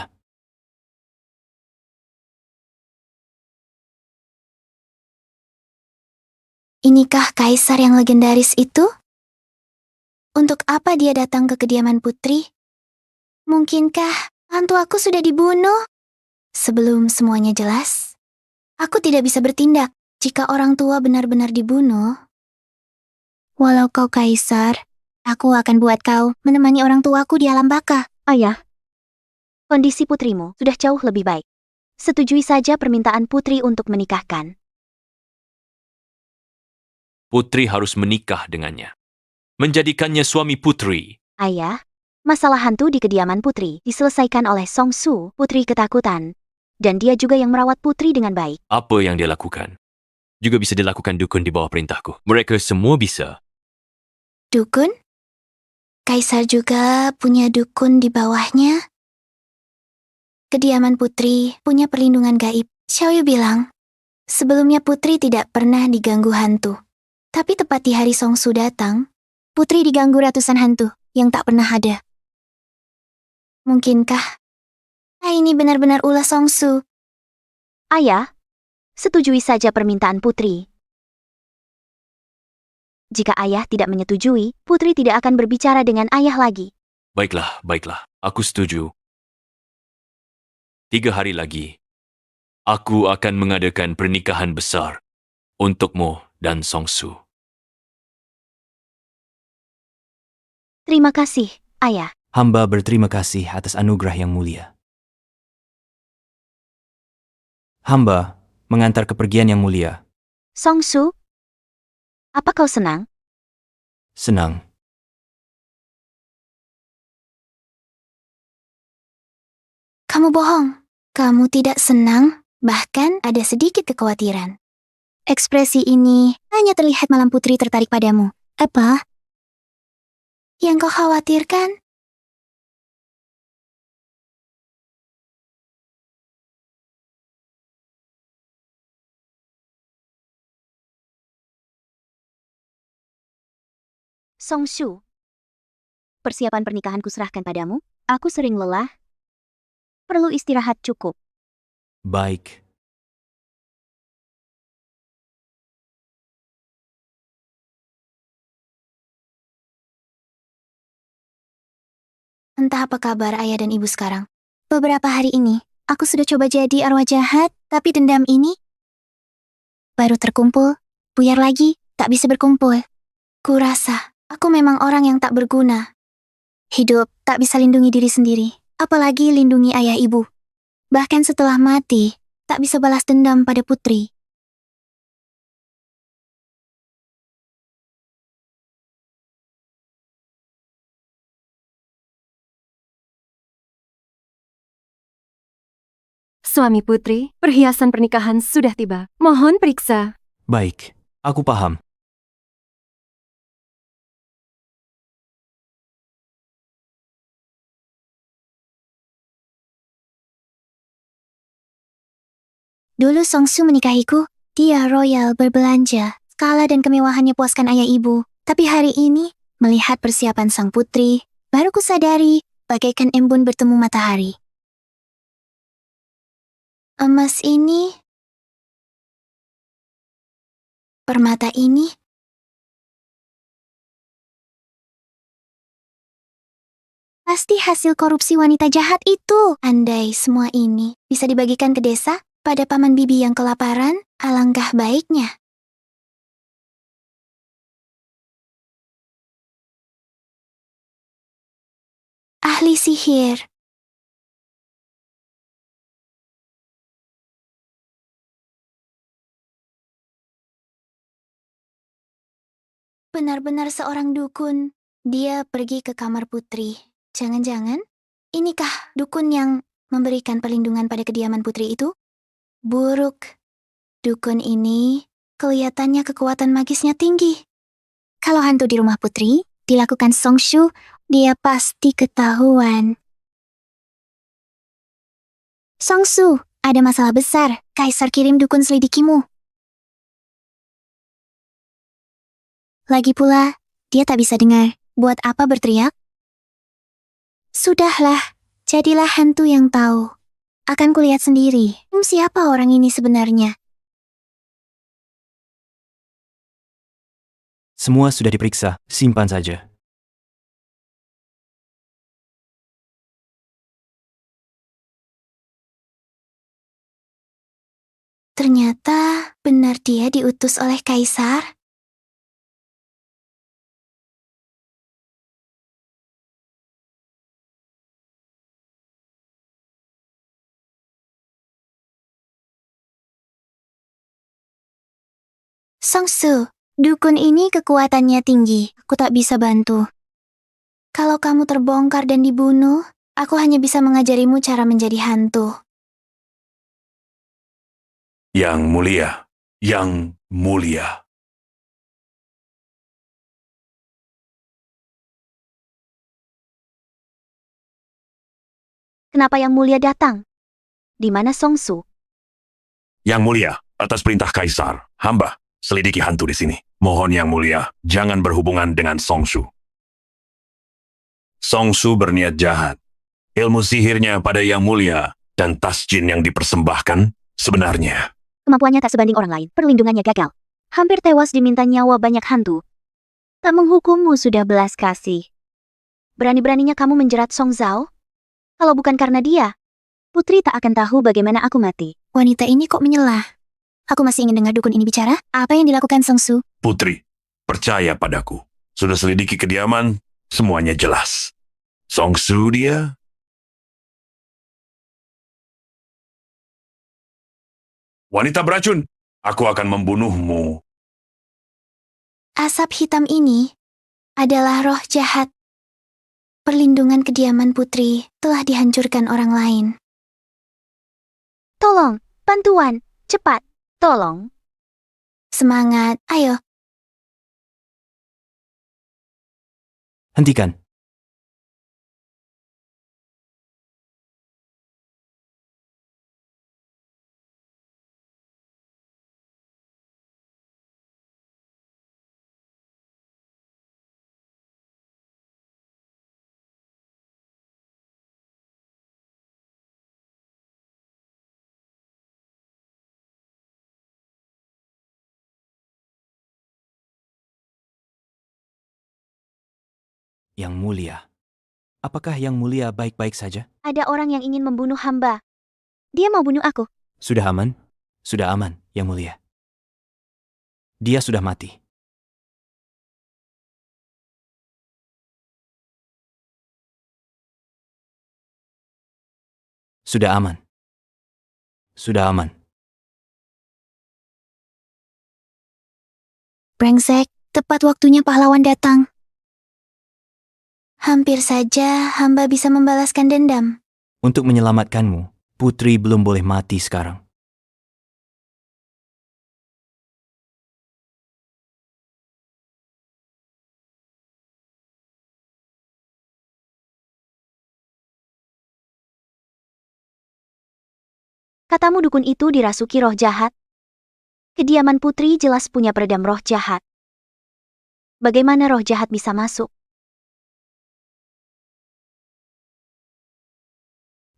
Inikah kaisar yang legendaris itu? Untuk apa dia datang ke kediaman putri? Mungkinkah hantu aku sudah dibunuh? Sebelum semuanya jelas, aku tidak bisa bertindak jika orang tua benar-benar dibunuh. Walau kau kaisar, aku akan buat kau menemani orang tuaku di alam baka. Ayah, kondisi putrimu sudah jauh lebih baik. Setujui saja permintaan putri untuk menikahkan. Putri harus menikah dengannya. Menjadikannya suami Putri. Ayah, masalah hantu di kediaman putri diselesaikan oleh Song-su, putri ketakutan. Dan dia juga yang merawat putri dengan baik. Apa yang dia lakukan? Juga bisa dilakukan dukun di bawah perintahku. Mereka semua bisa. Dukun? Kaisar juga punya dukun di bawahnya. Kediaman putri punya perlindungan gaib. Xiaoyu bilang, sebelumnya putri tidak pernah diganggu hantu. Tapi tepat di hari Song-su datang, putri diganggu ratusan hantu yang tak pernah ada. Mungkinkah ini benar-benar ulah Song-su? Ayah, setujui saja permintaan putri. Jika ayah tidak menyetujui, putri tidak akan berbicara dengan ayah lagi. Baiklah. Aku setuju. 3 hari lagi, aku akan mengadakan pernikahan besar untukmu dan Song-su. Terima kasih, ayah. Hamba berterima kasih atas anugerah Yang Mulia. Hamba mengantar kepergian Yang Mulia. Song-su, apa kau senang? Senang. Kamu bohong. Kamu tidak senang, bahkan ada sedikit kekhawatiran. Ekspresi ini hanya terlihat malam putri tertarik padamu. Apa yang kau khawatirkan? Song-su, persiapan pernikahanku serahkan padamu. Aku sering lelah. Perlu istirahat cukup. Baik. Entah apa kabar ayah dan ibu sekarang. Beberapa hari ini, aku sudah coba jadi arwah jahat, tapi dendam ini baru terkumpul, buyar lagi, tak bisa berkumpul. Kurasa, aku memang orang yang tak berguna. Hidup tak bisa lindungi diri sendiri, apalagi lindungi ayah ibu. Bahkan setelah mati, tak bisa balas dendam pada putri. Suami putri, perhiasan pernikahan sudah tiba. Mohon periksa. Baik, aku paham. Dulu Songsu menikahiku, dia royal berbelanja. Skala dan kemewahannya puaskan ayah ibu. Tapi hari ini, melihat persiapan sang putri, baru kusadari bagaikan embun bertemu matahari. Emas ini, permata ini, pasti hasil korupsi wanita jahat itu. Andai semua ini bisa dibagikan ke desa, pada paman bibi yang kelaparan, alangkah baiknya. Ahli sihir. Benar-benar seorang dukun. Dia pergi ke kamar putri. Jangan-jangan, inikah dukun yang memberikan perlindungan pada kediaman putri itu? Buruk. Dukun ini kelihatannya kekuatan magisnya tinggi. Kalau hantu di rumah putri dilakukan Songsu, dia pasti ketahuan. Songsu, ada masalah besar. Kaisar kirim dukun selidikimu. Lagi pula, dia tak bisa dengar. Buat apa berteriak? Sudahlah, jadilah hantu yang tahu. Akan kulihat sendiri, siapa orang ini sebenarnya. Semua sudah diperiksa, simpan saja. Ternyata benar dia diutus oleh kaisar. Songsu, dukun ini kekuatannya tinggi. Aku tak bisa bantu. Kalau kamu terbongkar dan dibunuh, aku hanya bisa mengajarimu cara menjadi hantu. Yang mulia, yang mulia. Kenapa Yang Mulia datang? Di mana Songsu? Yang mulia, atas perintah Kaisar, hamba selidiki hantu di sini. Mohon Yang Mulia, jangan berhubungan dengan Songsu. Songsu berniat jahat. Ilmu sihirnya pada Yang Mulia dan tas jin yang dipersembahkan sebenarnya. Kemampuannya tak sebanding orang lain, perlindungannya gagal. Hampir tewas diminta nyawa banyak hantu. Tak menghukummu sudah belas kasih. Berani-beraninya kamu menjerat Song Zhao? Kalau bukan karena dia, Putri tak akan tahu bagaimana aku mati. Wanita ini kok menyelah? Aku masih ingin dengar dukun ini bicara. Apa yang dilakukan Songsu? Putri, percaya padaku. Sudah selidiki kediaman, semuanya jelas. Songsu dia. Wanita beracun, aku akan membunuhmu. Asap hitam ini adalah roh jahat. Perlindungan kediaman putri telah dihancurkan orang lain. Tolong, bantuan, cepat, tolong. Semangat, ayo. Hentikan. Yang Mulia. Apakah Yang Mulia baik-baik saja? Ada orang yang ingin membunuh hamba. Dia mau bunuh aku. Sudah aman? Sudah aman, Yang Mulia. Dia sudah mati. Sudah aman. Sudah aman. Brengsek, tepat waktunya pahlawan datang. Hampir saja hamba bisa membalaskan dendam. Untuk menyelamatkanmu, Putri belum boleh mati sekarang. Katamu dukun itu dirasuki roh jahat? Kediaman putri jelas punya peredam roh jahat. Bagaimana roh jahat bisa masuk?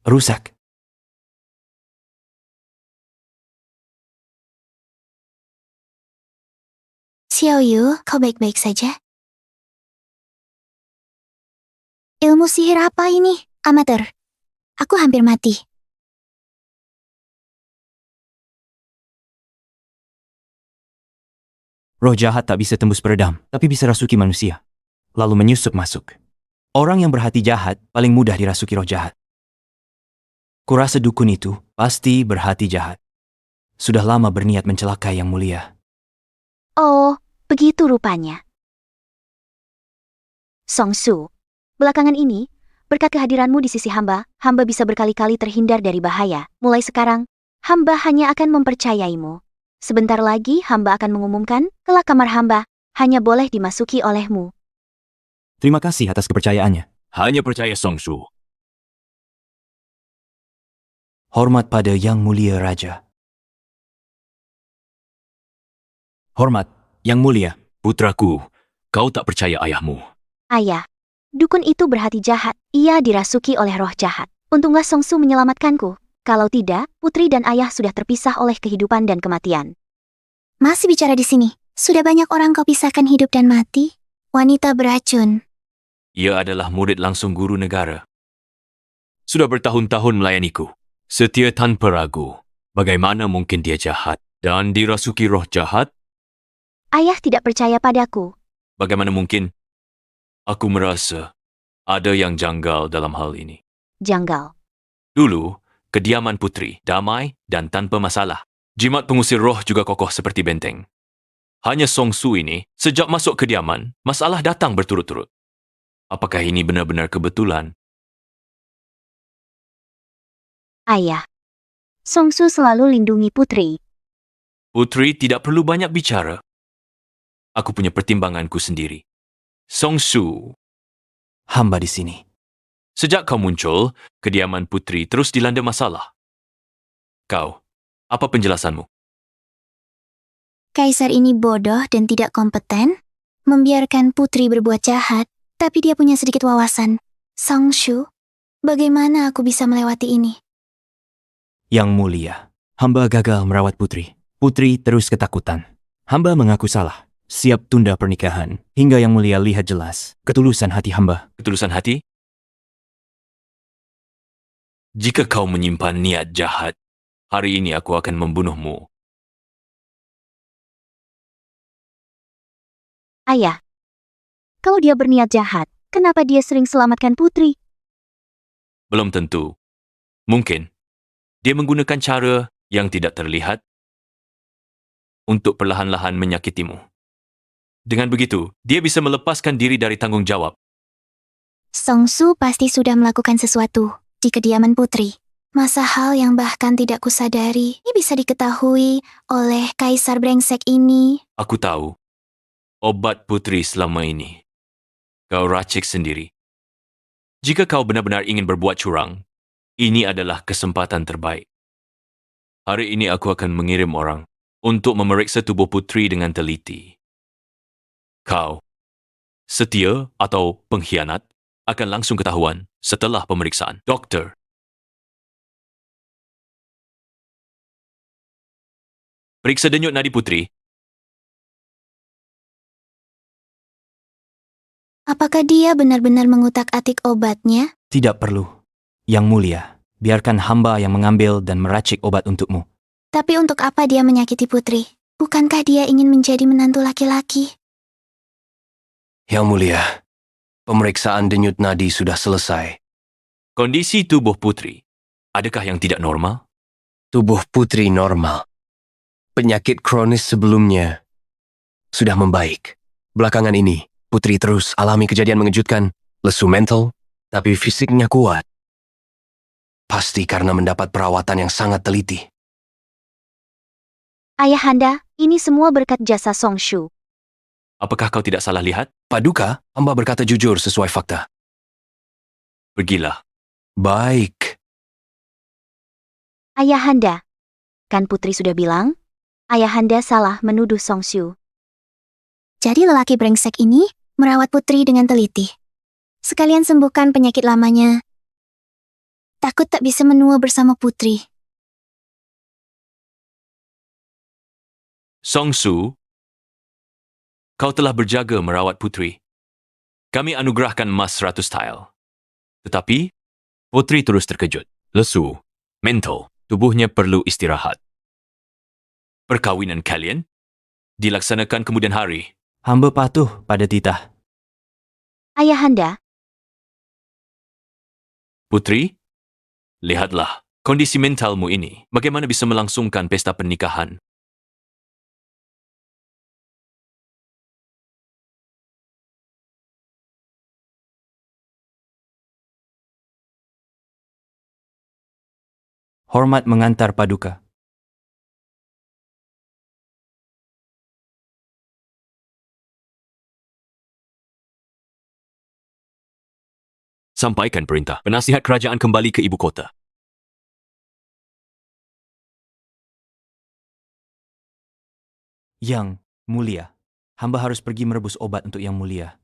Rusak. Xiao Yu, kau baik-baik saja? Ilmu sihir apa ini? Amatir. Aku hampir mati. Roh jahat tak bisa tembus peredam, tapi bisa rasuki manusia. Lalu menyusup masuk. Orang yang berhati jahat paling mudah dirasuki roh jahat. Kurasa dukun itu pasti berhati jahat. Sudah lama berniat mencelakai Yang Mulia. Oh, begitu rupanya. Song Su, belakangan ini, berkat kehadiranmu di sisi hamba bisa berkali-kali terhindar dari bahaya. Mulai sekarang, hamba hanya akan mempercayaimu. Sebentar lagi hamba akan mengumumkan, kelak kamar hamba hanya boleh dimasuki olehmu. Terima kasih atas kepercayaannya. Hanya percaya Song Su. Hormat pada Yang Mulia Raja. Hormat, Yang Mulia. Putraku, kau tak percaya ayahmu. Ayah, dukun itu berhati jahat. Ia dirasuki oleh roh jahat. Untunglah Song Su menyelamatkanku. Kalau tidak, putri dan ayah sudah terpisah oleh kehidupan dan kematian. Masih bicara di sini. Sudah banyak orang kau pisahkan hidup dan mati. Wanita beracun. Ia adalah murid langsung guru negara. Sudah bertahun-tahun melayaniku. Setia tanpa ragu. Bagaimana mungkin dia jahat dan dirasuki roh jahat? Ayah tidak percaya padaku. Bagaimana mungkin? Aku merasa ada yang janggal dalam hal ini. Janggal. Dulu, kediaman putri damai dan tanpa masalah. Jimat pengusir roh juga kokoh seperti benteng. Hanya Song Su ini, sejak masuk kediaman, masalah datang berturut-turut. Apakah ini benar-benar kebetulan? Ayah, Song Su selalu lindungi putri. Putri tidak perlu banyak bicara. Aku punya pertimbanganku sendiri. Song Su, Hamba di sini. sejak kau muncul, kediaman putri terus dilanda masalah. Kau, apa penjelasanmu? Kaisar ini bodoh dan tidak kompeten, membiarkan putri berbuat jahat, tapi dia punya sedikit wawasan. Song Shu, bagaimana aku bisa melewati ini? Yang Mulia, hamba gagal merawat putri. Putri terus ketakutan. Hamba mengaku salah. Siap tunda pernikahan, hingga Yang Mulia lihat jelas ketulusan hati hamba. Ketulusan hati? Jika kau menyimpan niat jahat, hari ini aku akan membunuhmu. Ayah, kalau dia berniat jahat, kenapa dia sering selamatkan putri? Belum tentu. Mungkin, dia menggunakan cara yang tidak terlihat untuk perlahan-lahan menyakitimu. Dengan begitu, dia bisa melepaskan diri dari tanggung jawab. Song Su pasti sudah melakukan sesuatu di kediaman putri. Masa hal yang bahkan tidak kusadari ini bisa diketahui oleh kaisar brengsek ini. Aku tahu, obat putri selama ini. Kau racik sendiri. Jika kau benar-benar ingin berbuat curang, ini adalah kesempatan terbaik. Hari ini aku akan mengirim orang untuk memeriksa tubuh putri dengan teliti. Kau, setia atau pengkhianat, akan langsung ketahuan setelah pemeriksaan. Dokter. Periksa denyut nadi putri. Apakah dia benar-benar mengutak-atik obatnya? Tidak perlu. Yang Mulia, biarkan hamba yang mengambil dan meracik obat untukmu. Tapi untuk apa dia menyakiti putri? Bukankah dia ingin menjadi menantu laki-laki? Yang Mulia, pemeriksaan denyut nadi sudah selesai. Kondisi tubuh putri Adakah yang tidak normal? Tubuh putri normal. Penyakit kronis sebelumnya sudah membaik. Belakangan ini, putri terus alami kejadian mengejutkan, lesu mental, tapi fisiknya kuat. Pasti karena mendapat perawatan yang sangat teliti. Ayahanda, ini semua berkat jasa Songshu. Apakah kau tidak salah lihat? Paduka, hamba berkata jujur sesuai fakta. Pergilah. Baik. Ayahanda, kan putri sudah bilang? Ayahanda salah menuduh Songshu. Jadi lelaki brengsek ini merawat putri dengan teliti. Sekalian sembuhkan penyakit lamanya. Takut tak bisa menua bersama putri. Songsu, kau telah berjaga merawat putri. Kami anugerahkan emas 100 tile. Tetapi, putri terus terkejut, lesu, mental, tubuhnya perlu istirahat. Perkawinan kalian dilaksanakan kemudian hari. Hamba patuh pada titah. Ayahanda, Putri, lihatlah kondisi mentalmu ini. Bagaimana bisa melangsungkan pesta pernikahan? Hormat mengantar paduka. Sampaikan perintah penasihat kerajaan kembali ke ibu kota. Yang mulia, hamba harus pergi merebus obat untuk yang mulia.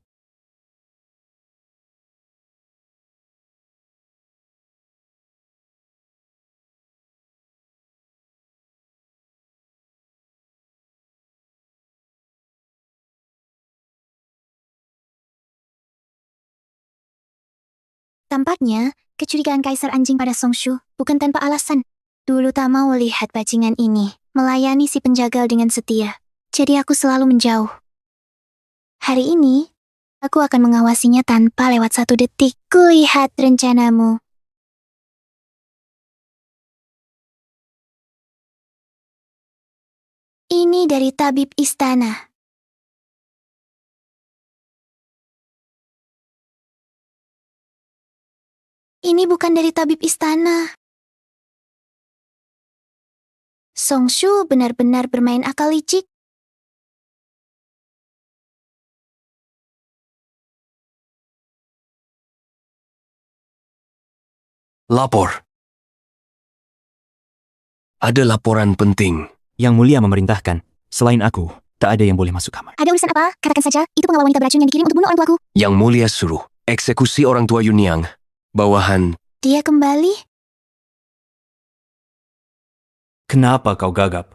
Tampaknya, kecurigaan Kaisar Anjing pada Songshu bukan tanpa alasan. Dulu tak mau lihat bajingan ini melayani si penjagal dengan setia. Jadi aku selalu menjauh. Hari ini, aku akan mengawasinya tanpa lewat 1 detik. Kulihat rencanamu. Ini dari tabib istana. Ini bukan dari tabib istana. Songshu benar-benar bermain akal licik. Lapor. Ada laporan penting. Yang mulia memerintahkan, selain aku, tak ada yang boleh masuk kamar. Ada urusan apa? Katakan saja, itu pengawal wanita beracun yang dikirim untuk bunuh orang tuaku. Yang mulia suruh eksekusi orang tua Yunyang. Bawahan. Dia kembali? Kenapa kau gagap?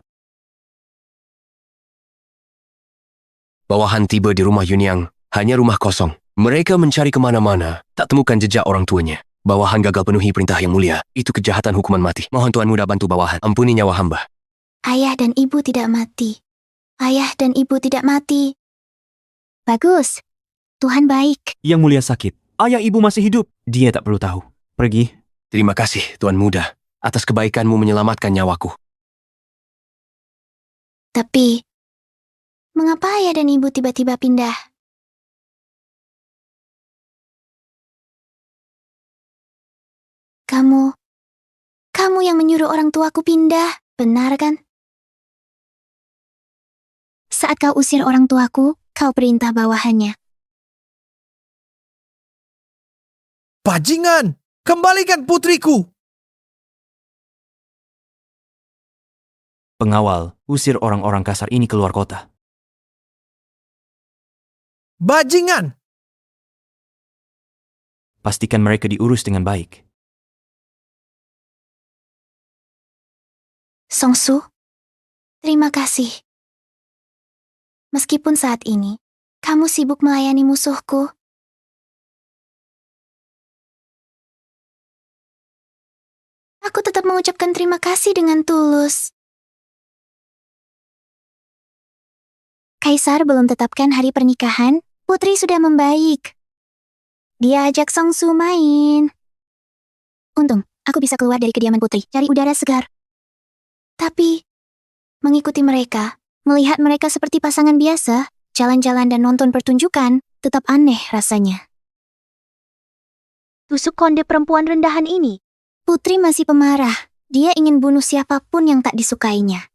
Bawahan tiba di rumah Yunyang. Hanya rumah kosong. Mereka mencari kemana-mana. Tak temukan jejak orang tuanya. Bawahan gagal penuhi perintah yang mulia. Itu kejahatan hukuman mati. Mohon Tuan Muda bantu bawahan. Ampuni nyawa hamba. Ayah dan ibu tidak mati. Ayah dan ibu tidak mati. Bagus. Tuhan baik. Yang mulia sakit. Ayah ibu masih hidup. Dia tak perlu tahu. Pergi. Terima kasih, Tuan Muda. Atas kebaikanmu menyelamatkan nyawaku. Tapi, mengapa ayah dan ibu tiba-tiba pindah? Kamu yang menyuruh orang tuaku pindah, benar kan? Saat kau usir orang tuaku, kau perintah bawahannya. Bajingan! Kembalikan putriku! Pengawal, usir orang-orang kasar ini keluar kota. Bajingan! Pastikan mereka diurus dengan baik. Songshu, terima kasih. Meskipun saat ini, kamu sibuk melayani musuhku, aku tetap mengucapkan terima kasih dengan tulus. Kaisar belum tetapkan hari pernikahan, putri sudah membaik. Dia ajak Songshu main. Untung, aku bisa keluar dari kediaman putri, cari udara segar. Tapi, mengikuti mereka, melihat mereka seperti pasangan biasa, jalan-jalan dan nonton pertunjukan, tetap aneh rasanya. Tusuk konde perempuan rendahan ini. Putri masih pemarah. Dia ingin bunuh siapapun yang tak disukainya.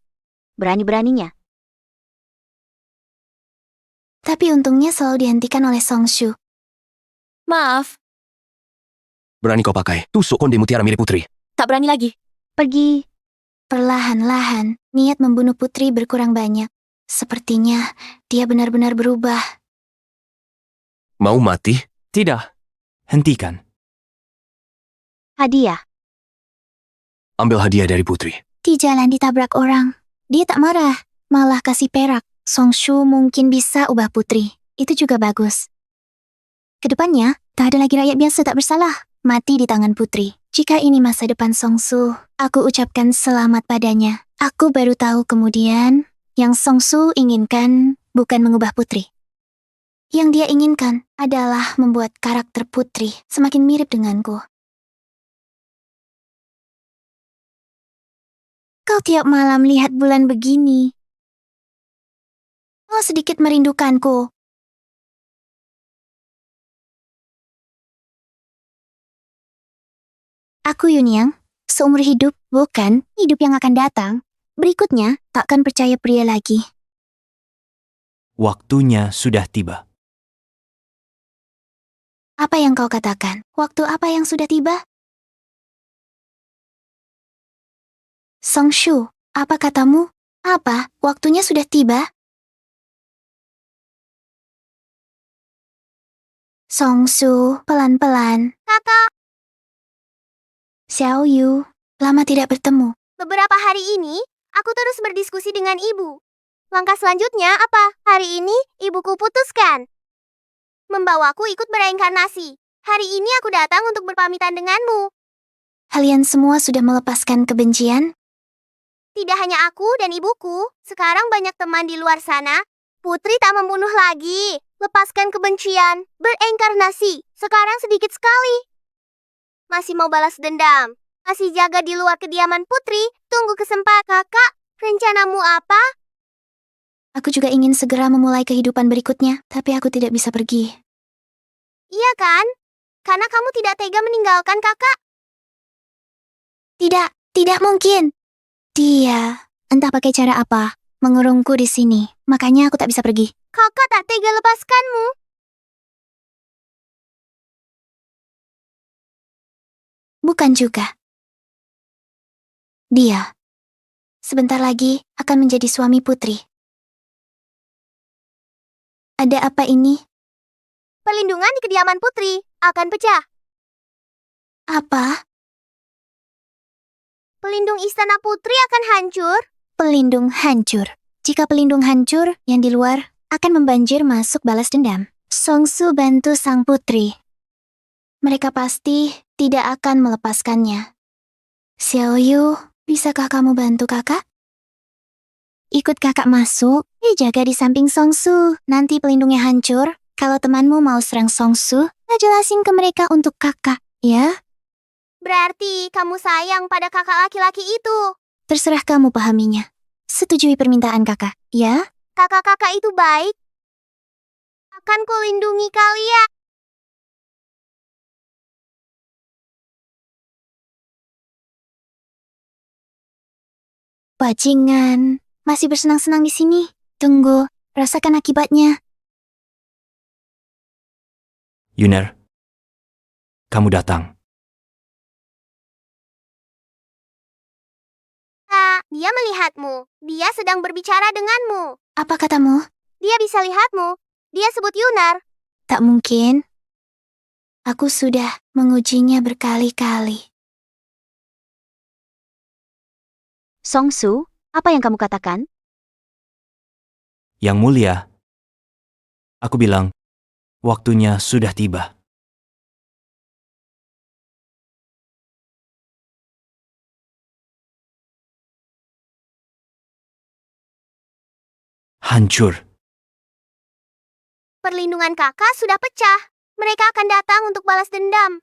Berani-beraninya. Tapi untungnya selalu dihentikan oleh Songshu. Maaf, Berani kau pakai. Tusuk konde mutiara mirip putri. tak berani lagi. Pergi. Perlahan-lahan, niat membunuh Putri berkurang banyak. Sepertinya dia benar-benar berubah. Mau mati? Tidak. Hentikan. Hadiah. Ambil hadiah dari putri. Di jalan ditabrak orang. Dia tak marah, malah kasih perak. Songshu mungkin bisa ubah Putri. Itu juga bagus. Kedepannya, tak ada lagi rakyat biasa tak bersalah mati di tangan Putri. Jika ini masa depan Songshu, aku ucapkan selamat padanya. Aku baru tahu kemudian, yang Songshu inginkan bukan mengubah Putri. Yang dia inginkan adalah membuat karakter Putri semakin mirip denganku. Kau tiap malam lihat bulan begini. Oh, sedikit merindukanku. Aku Yunyang, seumur hidup, bukan hidup yang akan datang. Berikutnya, takkan percaya pria lagi. Waktunya sudah tiba. Apa yang kau katakan? Waktu apa yang sudah tiba? Songshu, apa katamu? Apa? Waktunya sudah tiba? Songshu, pelan-pelan. Kakak, Xiao Yu, lama tidak bertemu. beberapa hari ini, aku terus berdiskusi dengan ibu. Langkah selanjutnya apa? Hari ini, ibuku putuskan membawaku ikut bereinkarnasi. Hari ini aku datang untuk berpamitan denganmu. Kalian semua sudah melepaskan kebencian? Tidak hanya aku dan ibuku, sekarang banyak teman di luar sana. Putri tak membunuh lagi. Lepaskan kebencian, bereinkarnasi. Sekarang sedikit sekali. Masih mau balas dendam. Masih jaga di luar kediaman Putri. Tunggu kesempatan, kakak. Rencanamu apa? Aku juga ingin segera memulai kehidupan berikutnya, tapi aku tidak bisa pergi. Iya kan? Karena kamu tidak tega meninggalkan kakak. Tidak mungkin. Dia, entah pakai cara apa, mengurungku di sini. Makanya aku tak bisa pergi. Kakak tak tega lepaskanmu. Bukan juga. Dia, sebentar lagi akan menjadi suami Putri. Ada apa ini? Perlindungan di kediaman Putri akan pecah. Apa? Pelindung istana Putri akan hancur. Pelindung hancur. Jika pelindung hancur, yang di luar akan membanjir masuk balas dendam. Songshu bantu sang putri. Mereka pasti tidak akan melepaskannya. Xiao Yu, bisakah kamu bantu kakak? Ikut kakak masuk, jaga di samping Songshu. Nanti pelindungnya hancur. Kalau temanmu mau serang Songshu, jelasin ke mereka untuk kakak, ya? Berarti kamu sayang pada kakak laki-laki itu. Terserah kamu pahaminya. Setujui permintaan kakak, ya? Kakak-kakak itu baik. Akan kulindungi kalian. Bajingan, masih bersenang-senang di sini. Tunggu, rasakan akibatnya. Yuner, kamu datang. Dia melihatmu. Dia sedang berbicara denganmu. Apa katamu? Dia bisa lihatmu. Dia sebut Yunar. Tak mungkin. Aku sudah mengujinya berkali-kali. Songshu, apa yang kamu katakan? Yang mulia, aku bilang, waktunya sudah tiba. Hancur. Perlindungan kakak sudah pecah. Mereka akan datang untuk balas dendam.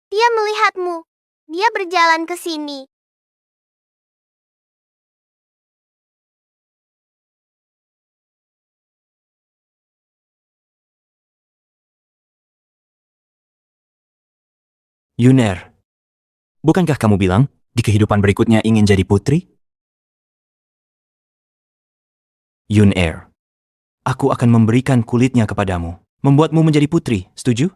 Dia melihatmu. Dia berjalan ke sini. Yuner, bukankah kamu bilang di kehidupan berikutnya ingin jadi putri? Yuner, aku akan memberikan kulitnya kepadamu, membuatmu menjadi putri, setuju?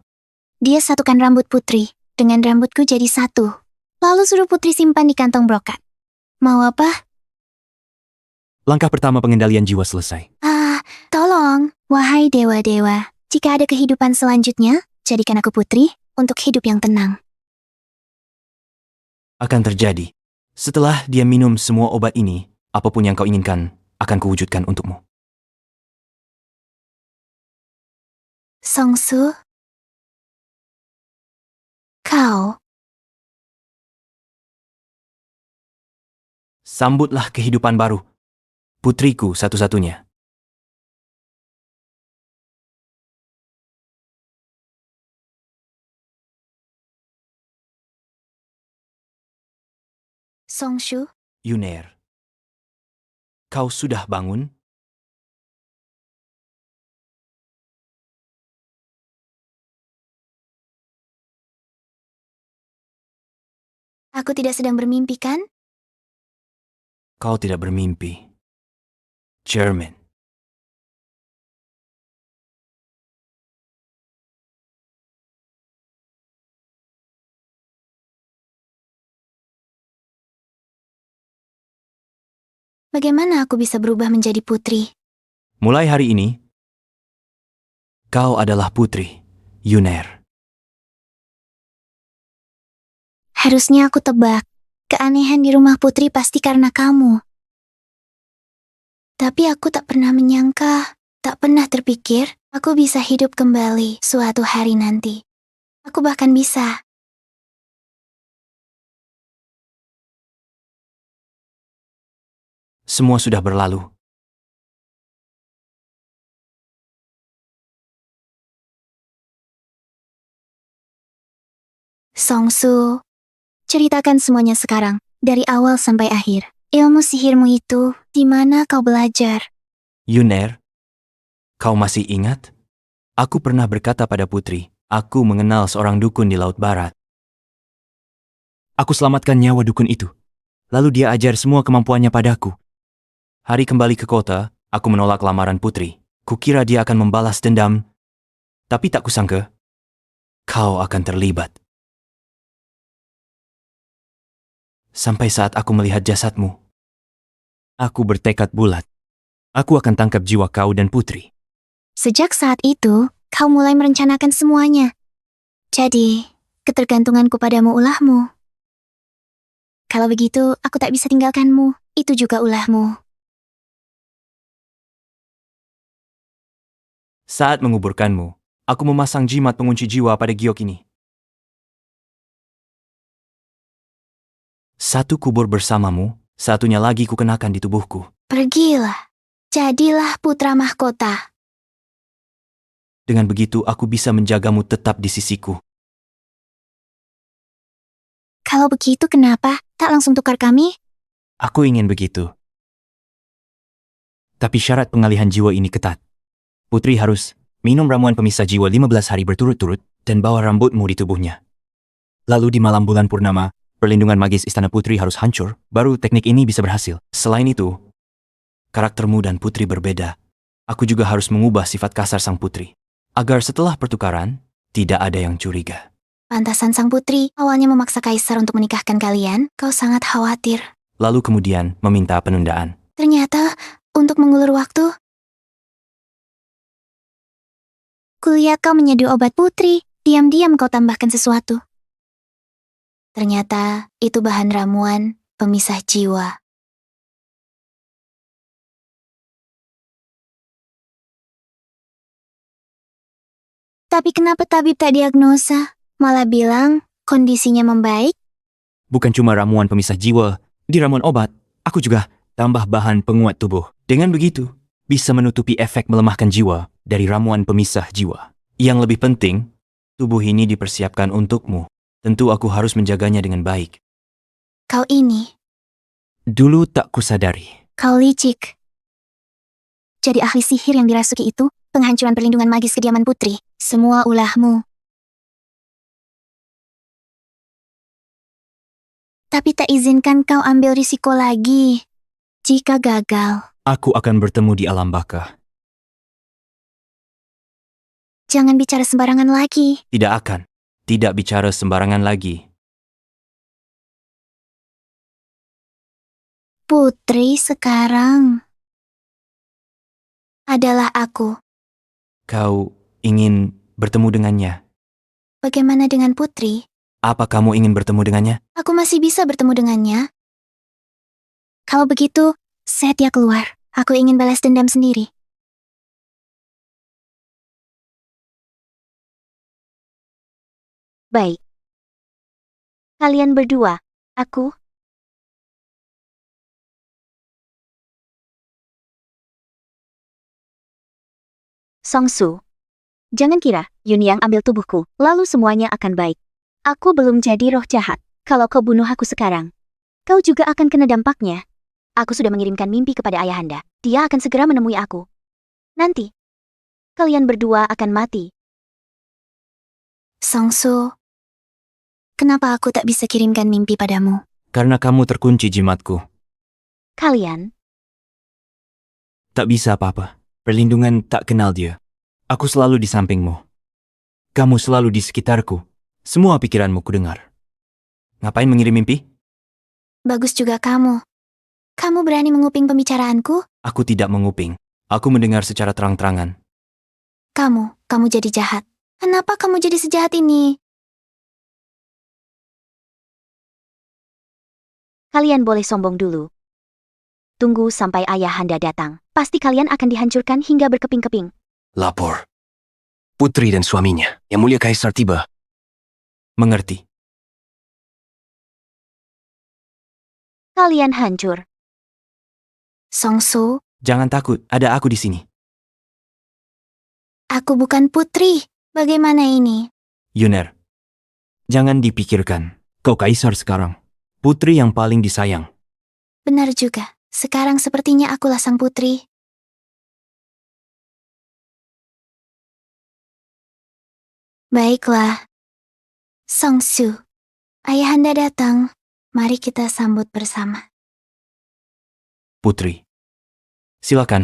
Dia satukan rambut putri dengan rambutku jadi satu. Lalu suruh putri simpan di kantong brokat. Mau apa? Langkah pertama pengendalian jiwa selesai. Tolong, wahai dewa-dewa. Jika ada kehidupan selanjutnya, jadikan aku putri untuk hidup yang tenang. Akan terjadi. Setelah dia minum semua obat ini, apapun yang kau inginkan akan kuwujudkan untukmu. Songsu, kau. Sambutlah kehidupan baru. Putriku satu-satunya. Songshu, Yuner, kau sudah bangun? aku tidak sedang bermimpi kan? Kau tidak bermimpi. Chairman. Bagaimana aku bisa berubah menjadi putri? Mulai hari ini, kau adalah putri, Yuner. Harusnya aku tebak. Keanehan di rumah putri pasti karena kamu. Tapi aku tak pernah menyangka, tak pernah terpikir, aku bisa hidup kembali suatu hari nanti. Aku bahkan bisa. Semua sudah berlalu. Songsu, ceritakan semuanya sekarang, dari awal sampai akhir. Ilmu sihirmu itu, di mana kau belajar? Yuner, kau masih ingat? Aku pernah berkata pada putri, aku mengenal seorang dukun di Laut Barat. Aku selamatkan nyawa dukun itu. Lalu dia ajar semua kemampuannya padaku. Hari kembali ke kota, aku menolak lamaran putri. Kukira dia akan membalas dendam, tapi tak kusangka, kau akan terlibat. Sampai saat aku melihat jasadmu, aku bertekad bulat. Aku akan tangkap jiwa kau dan putri. Sejak saat itu, kau mulai merencanakan semuanya. Jadi, ketergantunganku padamu ulahmu. Kalau begitu, aku tak bisa tinggalkanmu. Itu juga ulahmu. Saat menguburkanmu, aku memasang jimat pengunci jiwa pada giok ini. Satu kubur bersamamu, satunya lagi kukenakan di tubuhku. Pergilah. Jadilah putra mahkota. Dengan begitu aku bisa menjagamu tetap di sisiku. Kalau begitu kenapa tak langsung tukar kami? Aku ingin begitu. Tapi syarat pengalihan jiwa ini ketat. Putri harus minum ramuan pemisah jiwa 15 hari berturut-turut dan bawa rambutmu di tubuhnya. Lalu di malam bulan purnama, perlindungan magis Istana Putri harus hancur, baru teknik ini bisa berhasil. Selain itu, karaktermu dan putri berbeda. Aku juga harus mengubah sifat kasar sang putri, agar setelah pertukaran, tidak ada yang curiga. Pantasan sang putri awalnya memaksa kaisar untuk menikahkan kalian, kau sangat khawatir. Lalu kemudian meminta penundaan. Ternyata, untuk mengulur waktu, kulihat kau menyeduh obat putri, diam-diam kau tambahkan sesuatu. Ternyata, itu bahan ramuan pemisah jiwa. Tapi kenapa tabib tak diagnosa? Malah bilang kondisinya membaik? Bukan cuma ramuan pemisah jiwa, di ramuan obat, aku juga tambah bahan penguat tubuh. Dengan begitu, bisa menutupi efek melemahkan jiwa dari ramuan pemisah jiwa. Yang lebih penting, tubuh ini dipersiapkan untukmu. Tentu aku harus menjaganya dengan baik. Kau ini, Dulu tak kusadari. kau licik. Jadi ahli sihir yang dirasuki itu, penghancuran perlindungan magis kediaman putri. Semua ulahmu. Tapi tak izinkan kau ambil risiko lagi. Jika gagal, Aku akan bertemu di alam baka. jangan bicara sembarangan lagi. Tidak akan. Tidak bicara sembarangan lagi. Putri sekarang adalah aku. Kau ingin bertemu dengannya. Bagaimana dengan Putri? Apa kamu ingin bertemu dengannya? Aku masih bisa bertemu dengannya. Kalau begitu, Setia keluar. Aku ingin balas dendam sendiri. Baik. Kalian berdua, aku, Songsu. Jangan kira Yun yang ambil tubuhku, lalu semuanya akan baik. Aku belum jadi roh jahat. Kalau kau bunuh aku sekarang, kau juga akan kena dampaknya. Aku sudah mengirimkan mimpi kepada ayahanda. Dia akan segera menemui aku. Nanti, kalian berdua akan mati. Songsu, kenapa aku tak bisa kirimkan mimpi padamu? Karena kamu terkunci jimatku. Kalian, Tak bisa apa-apa. Perlindungan tak kenal dia. Aku selalu di sampingmu. Kamu selalu di sekitarku. Semua pikiranmu kudengar. Ngapain mengirim mimpi? Bagus juga kamu. Kamu berani menguping pembicaraanku? Aku tidak menguping. Aku mendengar secara terang-terangan. Kamu jadi jahat. Kenapa kamu jadi sejahat ini? kalian boleh sombong dulu. Tunggu sampai ayahanda datang. Pasti kalian akan dihancurkan hingga berkeping-keping. Lapor. Putri dan suaminya, Yang Mulia Kaisar tiba. Mengerti. Kalian hancur. Songsu, Jangan takut, ada aku di sini. aku bukan putri. Bagaimana ini? Yuner. Jangan dipikirkan. Kau kaisar sekarang. Putri yang paling disayang. Benar juga. Sekarang sepertinya akulah sang putri. Baiklah. Songsu, ayahanda datang. Mari kita sambut bersama. Putri. Silakan.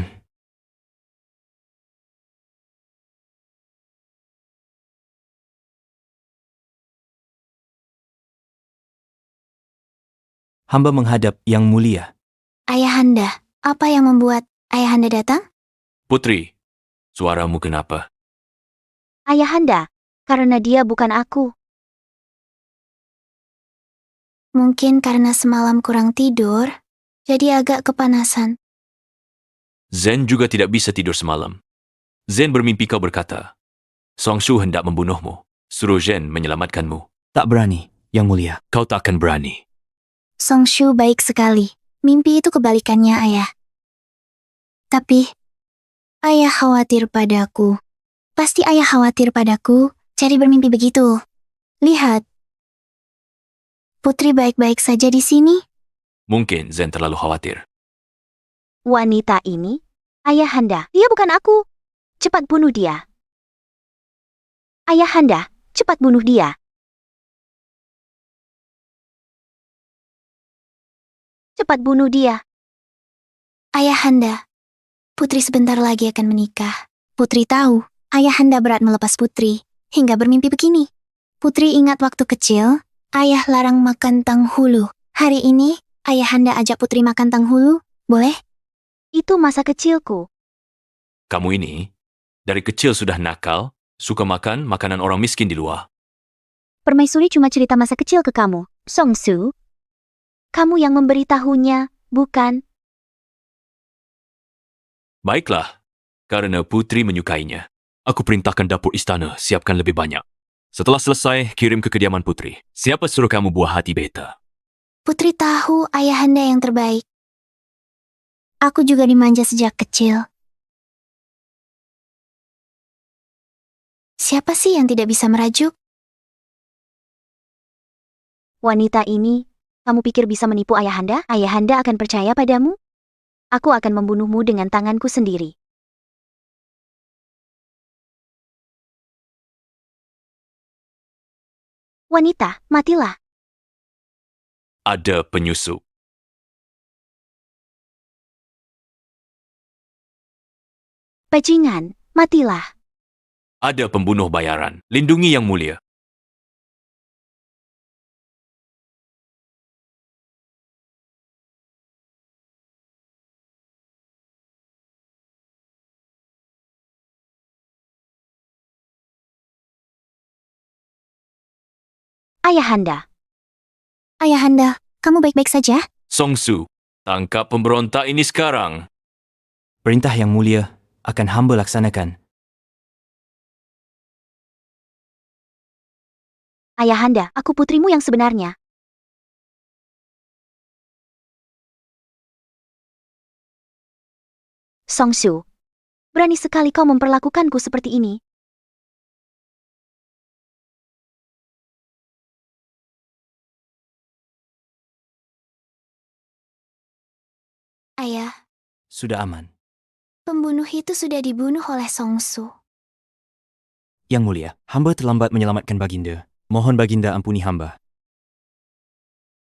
Hamba menghadap Yang Mulia. Ayahanda, apa yang membuat ayahanda datang? Putri, suaramu kenapa? Ayahanda, karena dia bukan aku. Mungkin karena semalam kurang tidur, jadi agak kepanasan. Zen juga tidak bisa tidur semalam. Zen bermimpi kau berkata, Songshu hendak membunuhmu. Suruh Zen menyelamatkanmu. Tak berani, Yang Mulia. Kau tak akan berani. Songshu baik sekali. Mimpi itu kebalikannya, ayah. Tapi, ayah khawatir padaku. Pasti ayah khawatir padaku, cari bermimpi begitu. Lihat. Putri baik-baik saja di sini. Mungkin Zen terlalu khawatir. Wanita ini, ayahanda, dia bukan aku. Cepat bunuh dia. Ayahanda, cepat bunuh dia. Cepat bunuh dia. Ayahanda, Putri sebentar lagi akan menikah. Putri tahu, ayahanda berat melepas Putri, hingga bermimpi begini. Putri ingat waktu kecil, ayah larang makan tanghulu. Hari ini, ayahanda ajak Putri makan tanghulu, boleh? Itu masa kecilku. Kamu ini, dari kecil sudah nakal, suka makan makanan orang miskin di luar. Permaisuri cuma cerita masa kecil ke kamu, Songsu. Kamu yang memberitahunya, bukan? Baiklah, karena Putri menyukainya. Aku perintahkan dapur istana siapkan lebih banyak. Setelah selesai, kirim ke kediaman Putri. Siapa suruh kamu buah hati beta? Putri tahu ayahanda yang terbaik. Aku juga dimanja sejak kecil. Siapa sih yang tidak bisa merajuk? Wanita ini, kamu pikir bisa menipu ayahanda? Ayahanda akan percaya padamu? Aku akan membunuhmu dengan tanganku sendiri. Wanita, matilah. Ada penyusup. Bajingan, matilah. Ada pembunuh bayaran. Lindungi Yang Mulia. Ayahanda. Ayahanda, kamu baik-baik saja? Song Su, tangkap pemberontak ini sekarang. Perintah Yang Mulia akan hamba laksanakan. Ayahanda, aku putrimu yang sebenarnya. Song Su, berani sekali kau memperlakukanku seperti ini. Ayah, Sudah aman. pembunuh itu sudah dibunuh oleh Song Su. Yang Mulia, hamba terlambat menyelamatkan Baginda. Mohon Baginda ampuni hamba.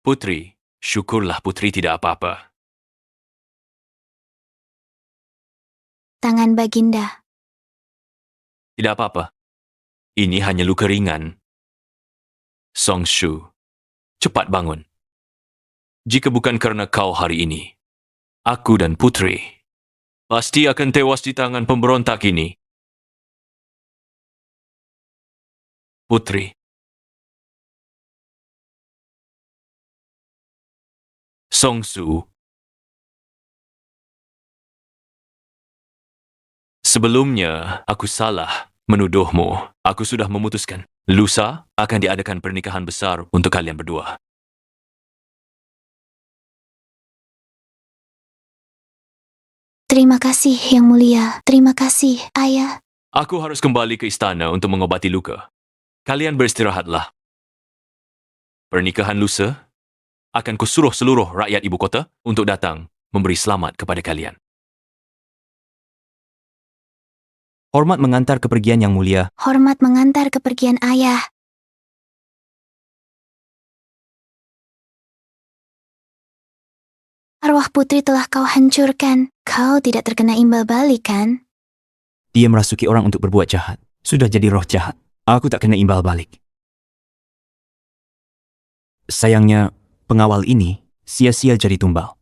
Putri, syukurlah putri tidak apa-apa. Tangan Baginda. Tidak apa-apa. Ini hanya luka ringan. Song Shu, cepat bangun. Jika bukan karena kau hari ini, aku dan putri pasti akan tewas di tangan pemberontak ini. Putri. Song Su. Sebelumnya, aku salah menuduhmu. Aku sudah memutuskan. Lusa akan diadakan pernikahan besar untuk kalian berdua. Terima kasih, Yang Mulia. Terima kasih, Ayah. Aku harus kembali ke istana untuk mengobati luka. Kalian beristirahatlah. Pernikahan lusa akan kusuruh seluruh rakyat ibu kota untuk datang memberi selamat kepada kalian. Hormat mengantar kepergian Yang Mulia. Hormat mengantar kepergian Ayah. Arwah putri telah kau hancurkan. Kau tidak terkena imbal balik, kan? Dia merasuki orang untuk berbuat jahat. Sudah jadi roh jahat. Aku tak kena imbal balik. Sayangnya, pengawal ini sia-sia jadi tumbal.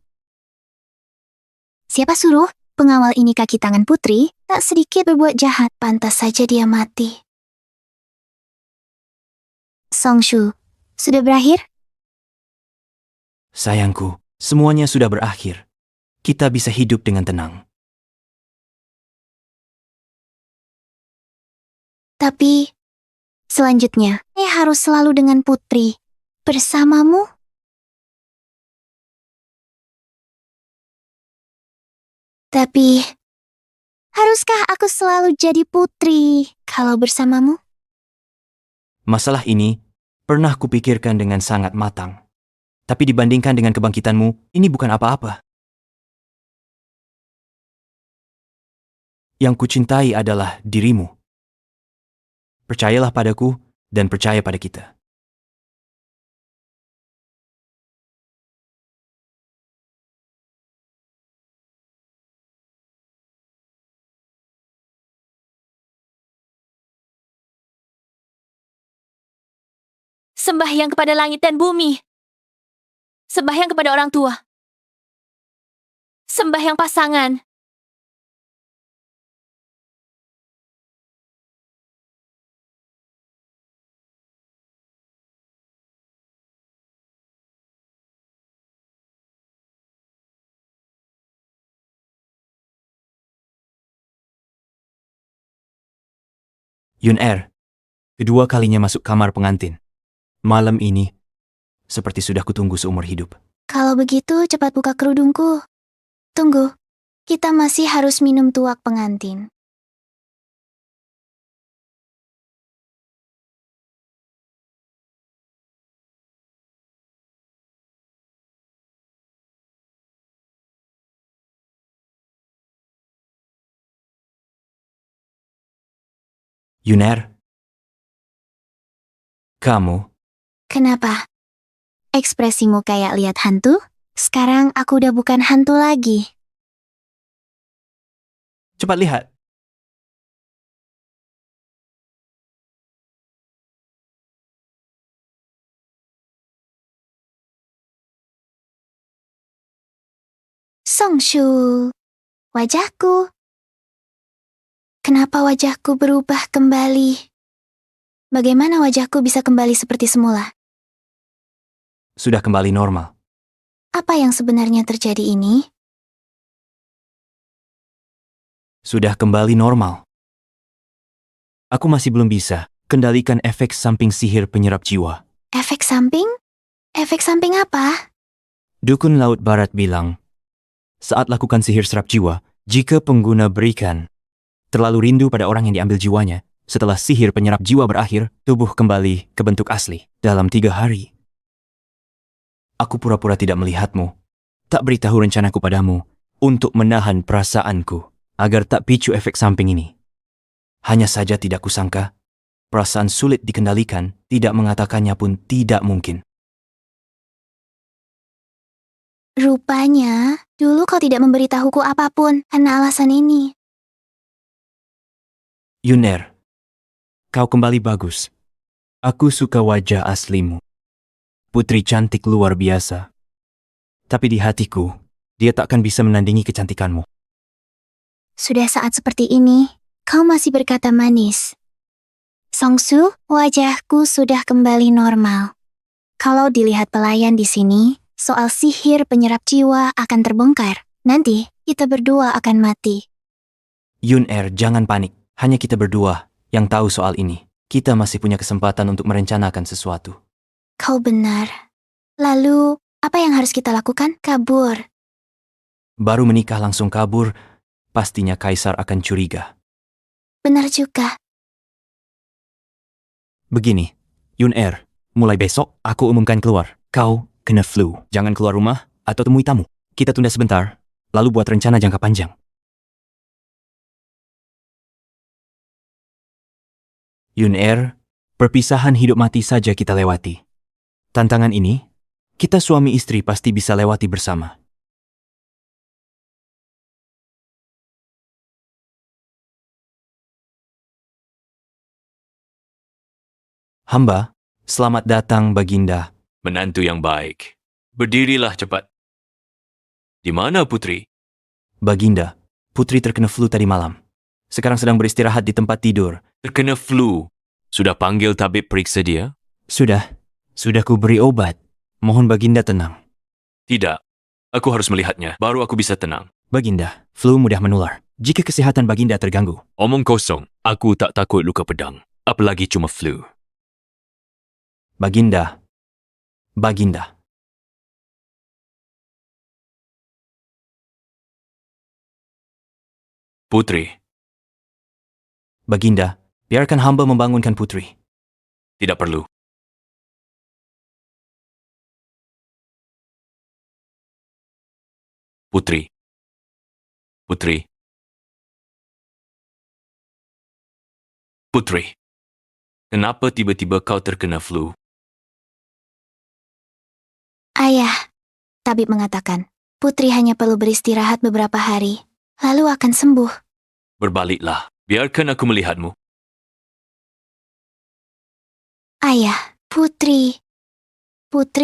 Siapa suruh? Pengawal ini kaki tangan putri, tak sedikit berbuat jahat. Pantas saja dia mati. Song Shu, sudah berakhir? Sayangku, semuanya sudah berakhir. Kita bisa hidup dengan tenang. Tapi, selanjutnya, harus selalu dengan putri. Bersamamu? Tapi, haruskah aku selalu jadi putri kalau bersamamu? Masalah ini pernah kupikirkan dengan sangat matang. Tapi dibandingkan dengan kebangkitanmu, ini bukan apa-apa. Yang kucintai adalah dirimu. Percayalah padaku dan percaya pada kita. Sembahyang kepada langit dan bumi. Sembahyang kepada orang tua. Sembahyang pasangan. Yun Er, kedua kalinya masuk kamar pengantin. Malam ini, seperti sudah kutunggu seumur hidup. Kalau begitu, cepat buka kerudungku. Tunggu, kita masih harus minum tuak pengantin. Yuner? Kamu? Kenapa? Ekspresimu kayak lihat hantu? Sekarang aku udah bukan hantu lagi. Cepat lihat. Songshu, wajahku. Kenapa wajahku berubah kembali? Bagaimana wajahku bisa kembali seperti semula? Sudah kembali normal. Apa yang sebenarnya terjadi ini? Sudah kembali normal. Aku masih belum bisa kendalikan efek samping sihir penyerap jiwa. Efek samping? Efek samping apa? Dukun Laut Barat bilang, saat lakukan sihir serap jiwa, jika pengguna berikan terlalu rindu pada orang yang diambil jiwanya, setelah sihir penyerap jiwa berakhir, tubuh kembali ke bentuk asli dalam 3 hari. Aku pura-pura tidak melihatmu, tak beritahu rencanaku padamu untuk menahan perasaanku agar tak picu efek samping ini. Hanya saja tidak kusangka, perasaan sulit dikendalikan, tidak mengatakannya pun tidak mungkin. Rupanya, dulu kau tidak memberitahuku apapun karena alasan ini. Yuner, kau kembali bagus. Aku suka wajah aslimu. Putri cantik luar biasa. Tapi di hatiku, dia takkan bisa menandingi kecantikanmu. Sudah saat seperti ini, kau masih berkata manis. Songsu, wajahku sudah kembali normal. Kalau dilihat pelayan di sini, soal sihir penyerap jiwa akan terbongkar. Nanti, kita berdua akan mati. Yuner, jangan panik. Hanya kita berdua yang tahu soal ini. Kita masih punya kesempatan untuk merencanakan sesuatu. Kau benar. Lalu, apa yang harus kita lakukan? Kabur. Baru menikah langsung kabur, pastinya Kaisar akan curiga. Benar juga. Begini, Yuner, mulai besok aku umumkan keluar. Kau kena flu. Jangan keluar rumah atau temui tamu. Kita tunda sebentar, lalu buat rencana jangka panjang. Yuner, perpisahan hidup mati saja kita lewati. Tantangan ini, kita suami istri pasti bisa lewati bersama. Hamba, selamat datang Baginda. Menantu yang baik. Berdirilah cepat. Di mana Putri? Baginda, Putri terkena flu tadi malam. Sekarang sedang beristirahat di tempat tidur. Terkena flu. Sudah panggil tabib periksa dia? Sudah ku beri obat. Mohon Baginda tenang. Tidak. Aku harus melihatnya, baru aku bisa tenang. Baginda, flu mudah menular. Jika kesehatan Baginda terganggu. Omong kosong. Aku tak takut luka pedang. Apalagi cuma flu. Baginda. Putri. Baginda, biarkan hamba membangunkan Putri. Tidak perlu. Putri. Kenapa tiba-tiba kau terkena flu? Ayah, tabib mengatakan, Putri hanya perlu beristirahat beberapa hari, lalu akan sembuh. Berbaliklah. Biarkan aku melihatmu. Ayah, Putri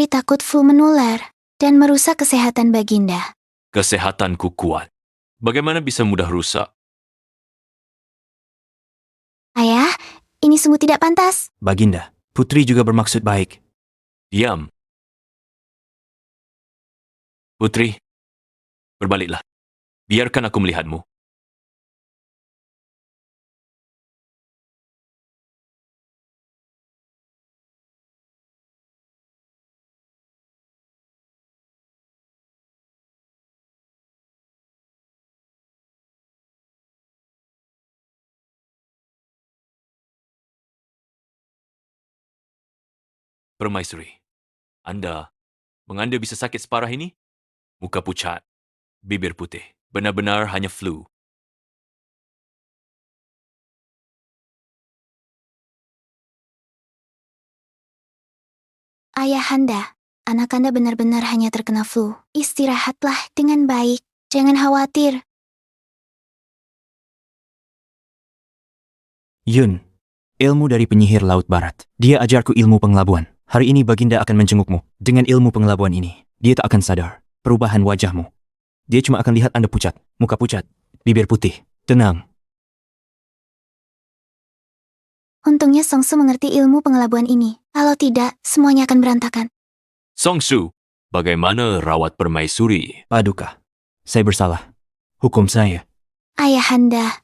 takut flu menular dan merusak kesehatan Baginda. Kesehatanku kuat. Bagaimana bisa mudah rusak? Ayah, ini sungguh tidak pantas. Baginda, Putri juga bermaksud baik. Diam. Putri, berbaliklah. Biarkan aku melihatmu. Permaisuri, menganda bisa sakit separah ini? Muka pucat, bibir putih, benar-benar hanya flu. Ayahanda, anak Anda benar-benar hanya terkena flu. Istirahatlah dengan baik. Jangan khawatir. Yun, ilmu dari penyihir Laut Barat. Dia ajarku ilmu pengelabuan. Hari ini Baginda akan menjengukmu. Dengan ilmu pengelabuan ini, dia tak akan sadar perubahan wajahmu. Dia cuma akan lihat Anda pucat, muka pucat, bibir putih. Tenang. Untungnya Songsu mengerti ilmu pengelabuan ini. Kalau tidak, semuanya akan berantakan. Songsu, bagaimana rawat permaisuri? Paduka, saya bersalah. Hukum saya. Ayahanda,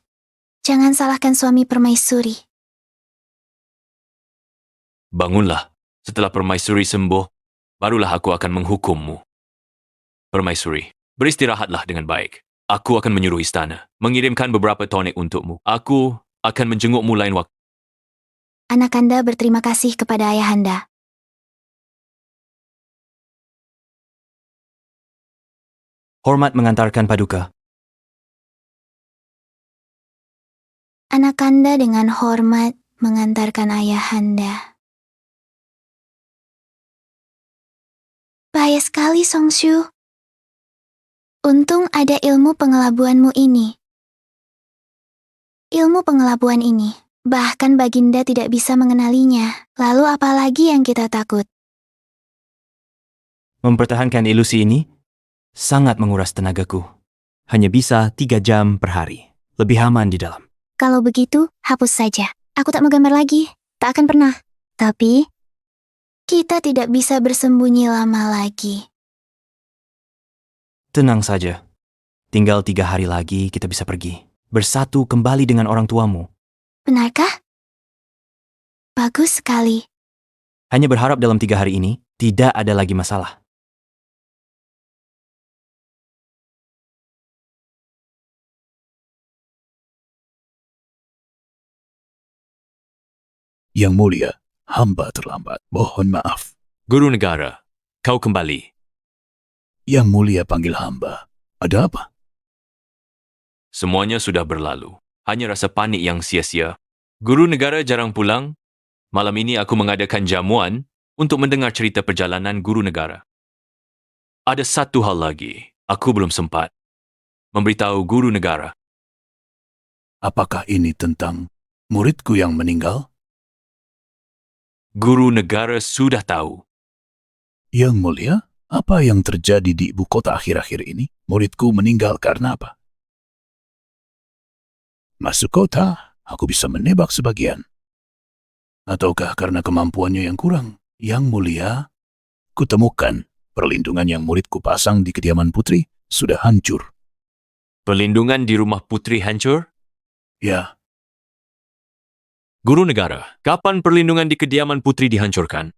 jangan salahkan suami permaisuri. Bangunlah. Setelah permaisuri sembuh, barulah aku akan menghukummu. Permaisuri, beristirahatlah dengan baik. Aku akan menyuruh istana mengirimkan beberapa tonik untukmu. Aku akan menjengukmu lain waktu. Anak Anda berterima kasih kepada Ayahanda. Hormat mengantarkan Paduka. Anak Anda dengan hormat mengantarkan Ayahanda. Bahaya sekali, Songsu. Untung ada ilmu pengelabuanmu ini. Ilmu pengelabuan ini, bahkan Baginda tidak bisa mengenalinya. Lalu apalagi yang kita takut? Mempertahankan ilusi ini sangat menguras tenagaku. Hanya bisa 3 jam per hari. Lebih aman di dalam. Kalau begitu, hapus saja. Aku tak mau gambar lagi. Tak akan pernah. Tapi, kita tidak bisa bersembunyi lama lagi. Tenang saja. Tinggal 3 hari lagi kita bisa pergi. Bersatu kembali dengan orang tuamu. Benarkah? Bagus sekali. Hanya berharap dalam 3 hari ini tidak ada lagi masalah. Yang Mulia, hamba terlambat. Mohon maaf. Guru negara, kau kembali. Yang Mulia panggil hamba. Ada apa? Semuanya sudah berlalu. Hanya rasa panik yang sia-sia. Guru negara jarang pulang. Malam ini aku mengadakan jamuan untuk mendengar cerita perjalanan guru negara. Ada satu hal lagi. Aku belum sempat memberitahu guru negara. Apakah ini tentang muridku yang meninggal? Guru negara sudah tahu. Yang Mulia, apa yang terjadi di ibu kota akhir-akhir ini? Muridku meninggal karena apa? Masuk kota, aku bisa menebak sebagian. Ataukah karena kemampuannya yang kurang? Yang Mulia, kutemukan perlindungan yang muridku pasang di kediaman putri sudah hancur. Perlindungan di rumah putri hancur? Ya, Guru negara, kapan perlindungan di kediaman putri dihancurkan?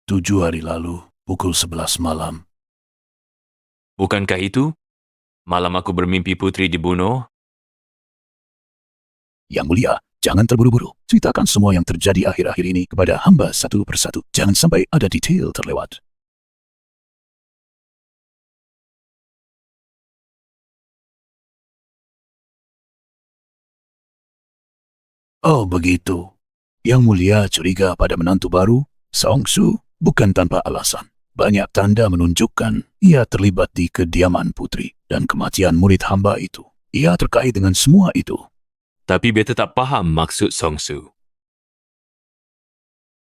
7 hari lalu, pukul 11 malam. Bukankah itu? Malam aku bermimpi putri dibunuh. Yang Mulia, jangan terburu-buru. Ceritakan semua yang terjadi akhir-akhir ini kepada hamba satu persatu. Jangan sampai ada detail terlewat. Oh begitu. Yang Mulia curiga pada menantu baru, Songsu, bukan tanpa alasan. Banyak tanda menunjukkan ia terlibat di kediaman putri dan kematian murid hamba itu. Ia terkait dengan semua itu. Tapi beta tak paham maksud Songsu.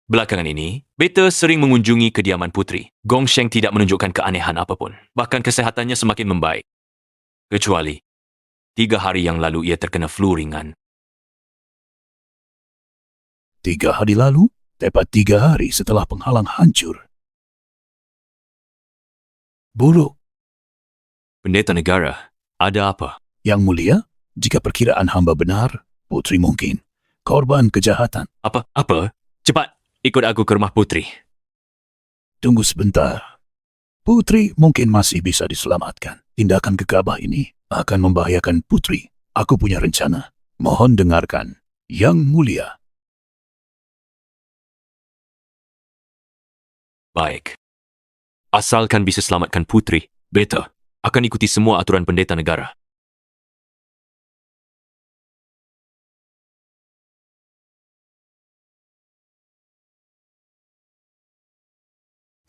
Belakangan ini, beta sering mengunjungi kediaman putri. Gong Sheng tidak menunjukkan keanehan apapun. Bahkan kesehatannya semakin membaik. Kecuali 3 hari yang lalu ia terkena flu ringan. 3 hari lalu, tepat 3 hari setelah penghalang hancur. Buruk. Pendeta negara, ada apa? Yang Mulia, jika perkiraan hamba benar, putri mungkin korban kejahatan. Apa? Cepat, ikut aku ke rumah putri. Tunggu sebentar. Putri mungkin masih bisa diselamatkan. Tindakan gegabah ini akan membahayakan putri. Aku punya rencana. Mohon dengarkan. Yang Mulia. Baik. Asalkan bisa selamatkan putri, beta akan ikuti semua aturan pendeta negara.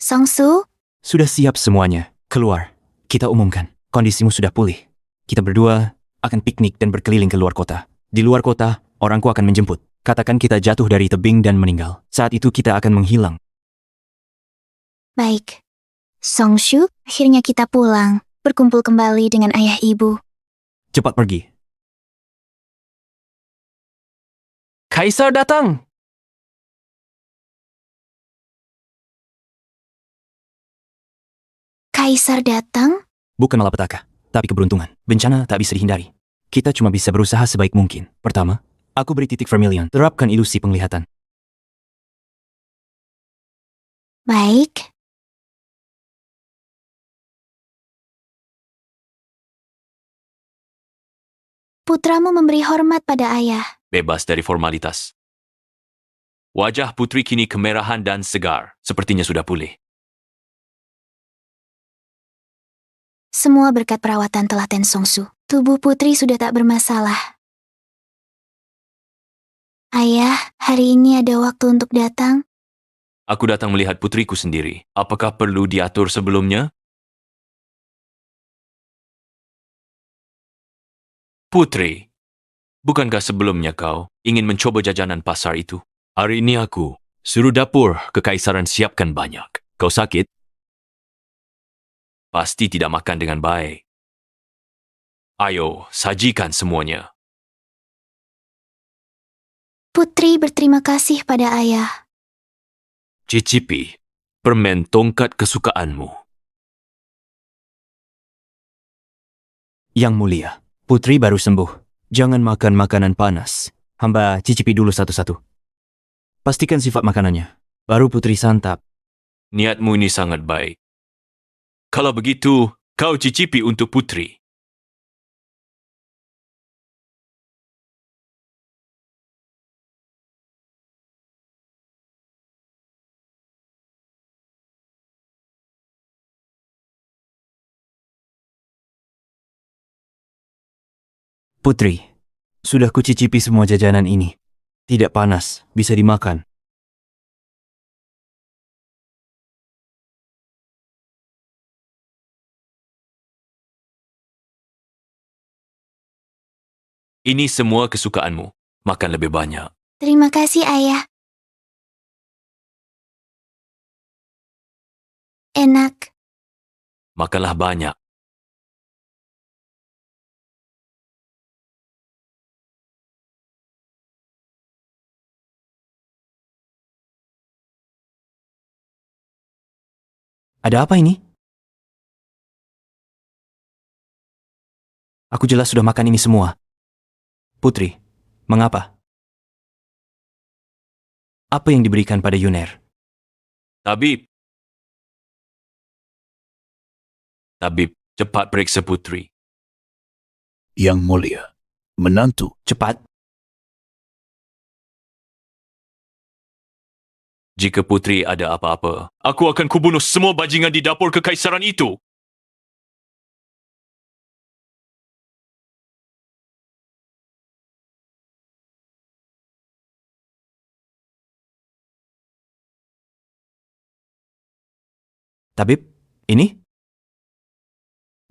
Songsu, Sudah siap semuanya. Keluar. Kita umumkan. Kondisimu sudah pulih. Kita berdua akan piknik dan berkeliling ke luar kota. Di luar kota, orangku akan menjemput. Katakan kita jatuh dari tebing dan meninggal. Saat itu kita akan menghilang. baik. Songshu, akhirnya kita pulang. Berkumpul kembali dengan ayah ibu. Cepat pergi. Kaisar datang! Kaisar datang? Bukan malapetaka, tapi keberuntungan. Bencana tak bisa dihindari. Kita cuma bisa berusaha sebaik mungkin. Pertama, aku beri titik vermilion. Terapkan ilusi penglihatan. Baik. Putramu memberi hormat pada ayah. Bebas dari formalitas. Wajah putri kini kemerahan dan segar. Sepertinya sudah pulih. Semua berkat perawatan telaten Songsu. Tubuh putri sudah tak bermasalah. Ayah, hari ini ada waktu untuk datang? Aku datang melihat putriku sendiri. Apakah perlu diatur sebelumnya? Putri, bukankah sebelumnya kau ingin mencoba jajanan pasar itu? Hari ini aku suruh dapur kekaisaran siapkan banyak. Kau sakit? Pasti tidak makan dengan baik. Ayo, sajikan semuanya. Putri berterima kasih pada ayah. Cicipi permen tongkat kesukaanmu. Yang mulia, putri baru sembuh. Jangan makan makanan panas. Hamba cicipi dulu satu-satu. Pastikan sifat makanannya. Baru putri santap. Niatmu ini sangat baik. Kalau begitu, kau cicipi untuk putri. Putri, sudah kucicipi semua jajanan ini. Tidak panas, bisa dimakan. Ini semua kesukaanmu. Makan lebih banyak. Terima kasih ayah. Enak. Makanlah banyak. Ada apa ini? Aku jelas sudah makan ini semua. Putri, mengapa? Apa yang diberikan pada Yuner? Tabib, cepat periksa putri. Yang mulia, menantu, Cepat. Jika putri ada apa-apa, aku akan kubunuh semua bajingan di dapur kekaisaran itu. Tabib, ini?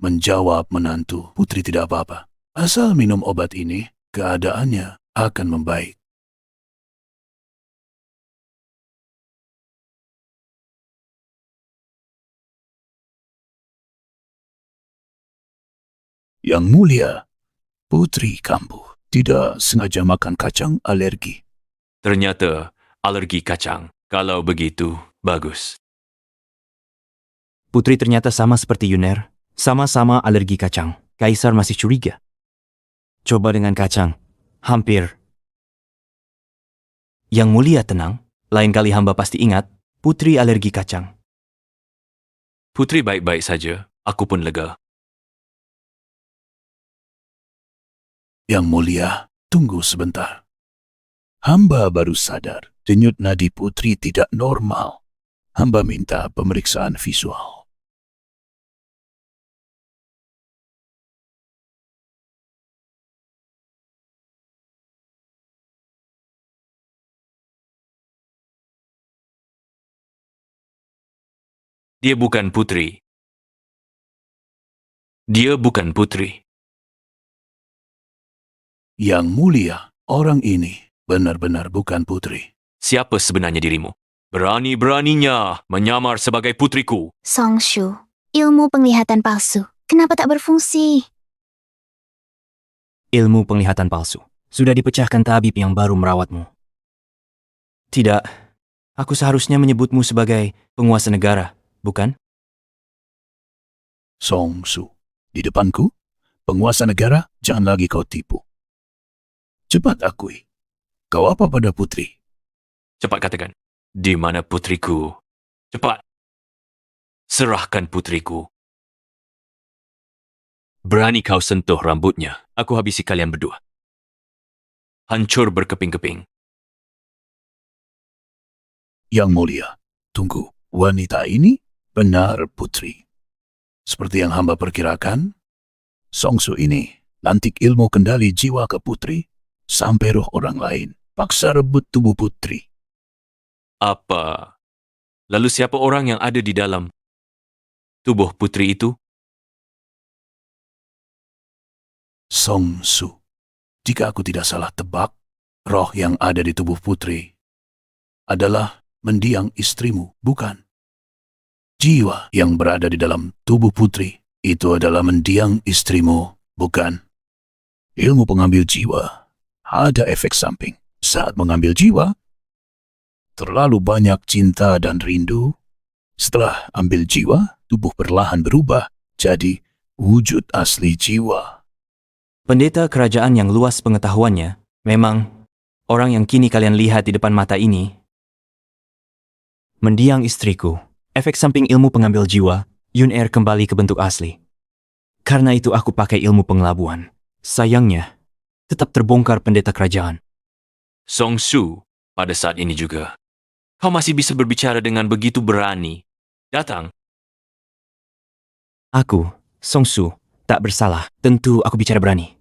menjawab menantu, putri tidak apa-apa. Asal minum obat ini, keadaannya akan membaik. Yang mulia, putri kambuh. Tidak sengaja makan kacang alergi. Ternyata alergi kacang. Kalau begitu, bagus. Putri ternyata sama seperti Yuner. Sama-sama alergi kacang. Kaisar masih curiga. Coba dengan kacang. Hampir. Yang mulia tenang. Lain kali hamba pasti ingat. Putri alergi kacang. Putri baik-baik saja. Aku pun lega. Yang mulia, tunggu sebentar. Hamba baru sadar, denyut nadi putri tidak normal. Hamba minta pemeriksaan visual. Dia bukan putri. Dia bukan putri. Yang mulia, orang ini benar-benar bukan putri. Siapa sebenarnya dirimu? Berani-beraninya menyamar sebagai putriku. Songshu, ilmu penglihatan palsu. Kenapa tak berfungsi? Ilmu penglihatan palsu. Sudah dipecahkan tabib yang baru merawatmu. Tidak, aku seharusnya menyebutmu sebagai penguasa negara, bukan? Songshu, di depanku, penguasa negara, jangan lagi kau tipu. Cepat akui, kau apa pada putri? Cepat katakan, di mana putriku? Cepat. Serahkan putriku. Berani kau sentuh rambutnya, aku habisi kalian berdua. Hancur berkeping-keping. Yang mulia, tunggu, wanita ini benar putri. Seperti yang hamba perkirakan, Songshu ini lantik ilmu kendali jiwa ke putri, sampai roh orang lain paksa rebut tubuh putri. Apa? Lalu siapa orang yang ada di dalam tubuh putri itu? Songshu, jika aku tidak salah tebak, roh yang ada di tubuh putri adalah mendiang istrimu, bukan? Jiwa yang berada di dalam tubuh putri itu adalah mendiang istrimu, bukan? Ilmu pengambil jiwa ada efek samping. Saat mengambil jiwa, terlalu banyak cinta dan rindu. Setelah ambil jiwa, tubuh perlahan berubah jadi wujud asli jiwa. Pendeta kerajaan yang luas pengetahuannya, memang orang yang kini kalian lihat di depan mata ini, mendiang istriku. Efek samping ilmu pengambil jiwa, Yun-Er kembali ke bentuk asli. Karena itu aku pakai ilmu pengelabuan. Sayangnya, tetap terbongkar pendeta kerajaan. Songshu, pada saat ini juga. Kau masih bisa berbicara dengan begitu berani. Datang. Aku, Songshu, tak bersalah. Tentu aku bicara berani.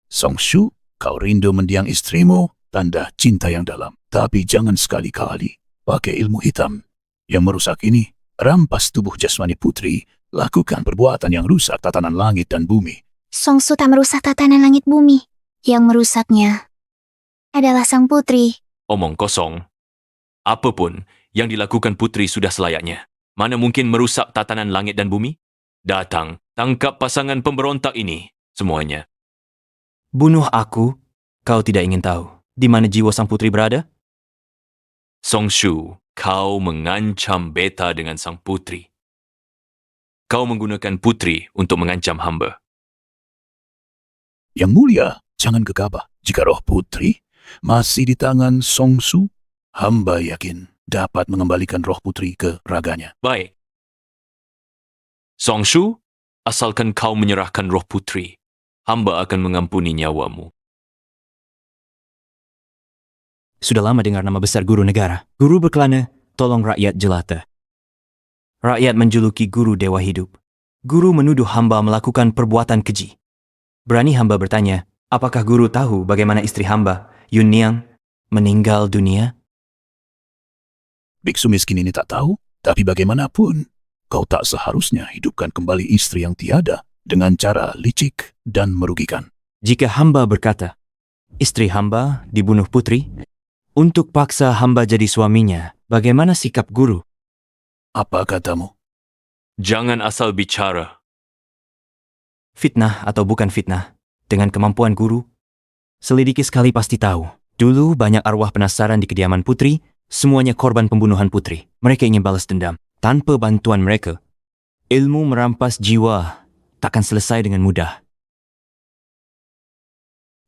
Songshu, kau rindu mendiang istrimu, tanda cinta yang dalam. Tapi jangan sekali-kali pakai ilmu hitam yang merusak ini. Rampas tubuh jasmani putri, lakukan perbuatan yang rusak tatanan langit dan bumi. Songshu tak merusak tatanan langit bumi. Yang merusaknya adalah sang putri. Omong kosong. Apapun yang dilakukan putri sudah selayaknya. Mana mungkin merusak tatanan langit dan bumi? Datang, tangkap pasangan pemberontak ini, semuanya. Bunuh aku, kau tidak ingin tahu di mana jiwa sang putri berada? Songshu, kau mengancam beta dengan sang putri. Kau menggunakan putri untuk mengancam hamba. Yang mulia, jangan gegabah. Jika roh putri masih di tangan Songshu, hamba yakin dapat mengembalikan roh putri ke raganya. Baik. Songshu, asalkan kau menyerahkan roh putri, hamba akan mengampuni nyawamu. Sudah lama dengar nama besar guru negara. Guru berkelana, tolong rakyat jelata. Rakyat menjuluki guru dewa hidup. Guru menuduh hamba melakukan perbuatan keji. Berani hamba bertanya, apakah guru tahu bagaimana istri hamba, Yun Niang, meninggal dunia? Biksu miskin ini tak tahu, tapi bagaimanapun, kau tak seharusnya hidupkan kembali istri yang tiada dengan cara licik dan merugikan. Jika hamba berkata, istri hamba dibunuh putri, untuk paksa hamba jadi suaminya, bagaimana sikap guru? Apa katamu? Jangan asal bicara. Fitnah atau bukan fitnah, dengan kemampuan guru, selidiki sekali pasti tahu. Dulu banyak arwah penasaran di kediaman putri, semuanya korban pembunuhan putri. Mereka ingin balas dendam. Tanpa bantuan mereka, ilmu merampas jiwa takkan selesai dengan mudah.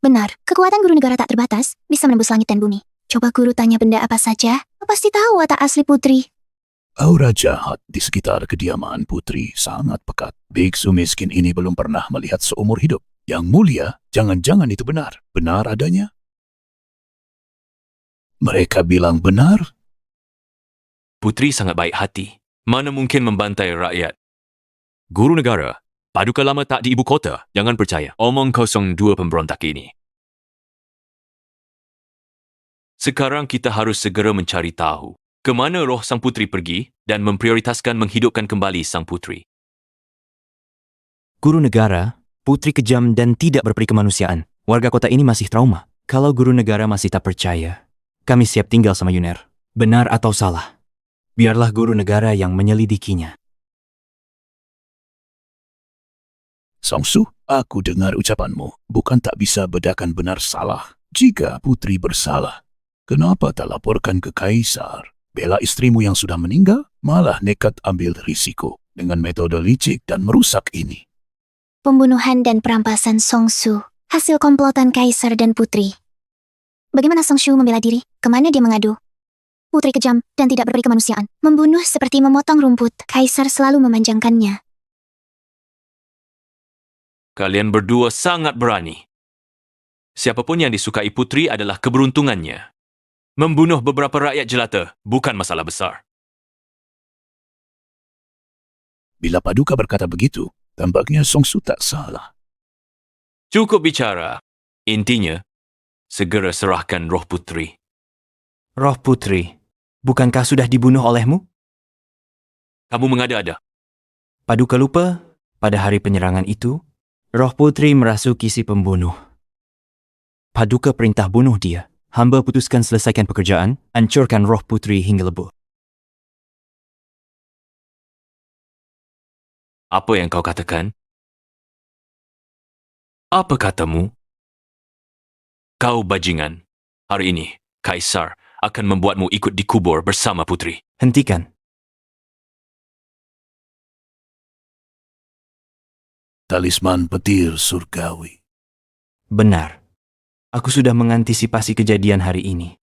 Benar, kekuatan guru negara tak terbatas, bisa menembus langit dan bumi. Coba guru tanya benda apa saja, pasti tahu watak asli putri. Aura jahat di sekitar kediaman putri sangat pekat. Biksu miskin ini belum pernah melihat seumur hidup. Yang mulia, jangan-jangan itu benar. Benar adanya? Mereka bilang benar? Putri sangat baik hati. Mana mungkin membantai rakyat? Guru negara, paduka lama tak di ibu kota. Jangan percaya. Omong kosong dua pemberontak ini. Sekarang kita harus segera mencari tahu Ke mana roh sang putri pergi dan memprioritaskan menghidupkan kembali sang putri. Guru negara, putri kejam dan tidak berperi kemanusiaan. Warga kota ini masih trauma. Kalau guru negara masih tak percaya, kami siap tinggal sama Yuner. Benar atau salah, biarlah guru negara yang menyelidikinya. Songsu, aku dengar ucapanmu. Bukan tak bisa bedakan benar salah. Jika putri bersalah, kenapa tak laporkan ke Kaisar? Bela istrimu yang sudah meninggal, malah nekat ambil risiko dengan metode licik dan merusak ini. Pembunuhan dan perampasan Songsu, hasil komplotan Kaisar dan Putri. Bagaimana Songsu membela diri? Kemana dia mengadu? Putri kejam dan tidak berperi kemanusiaan. Membunuh seperti memotong rumput. Kaisar selalu memanjangkannya. Kalian berdua sangat berani. Siapapun yang disukai putri adalah keberuntungannya. Membunuh beberapa rakyat jelata bukan masalah besar. Bila Paduka berkata begitu, tampaknya Songsu tak salah. Cukup bicara. Intinya, segera serahkan roh putri. Roh putri, bukankah sudah dibunuh olehmu? Kamu mengada-ada. Paduka lupa, pada hari penyerangan itu, roh putri merasuki si pembunuh. Paduka perintah bunuh dia. Hamba putuskan selesaikan pekerjaan, hancurkan roh putri hingga lebur. Apa yang kau katakan? Apa katamu? Kau bajingan. Hari ini, Kaisar akan membuatmu ikut dikubur bersama putri. Hentikan. Talisman petir surgawi. Benar. Aku sudah mengantisipasi kejadian hari ini.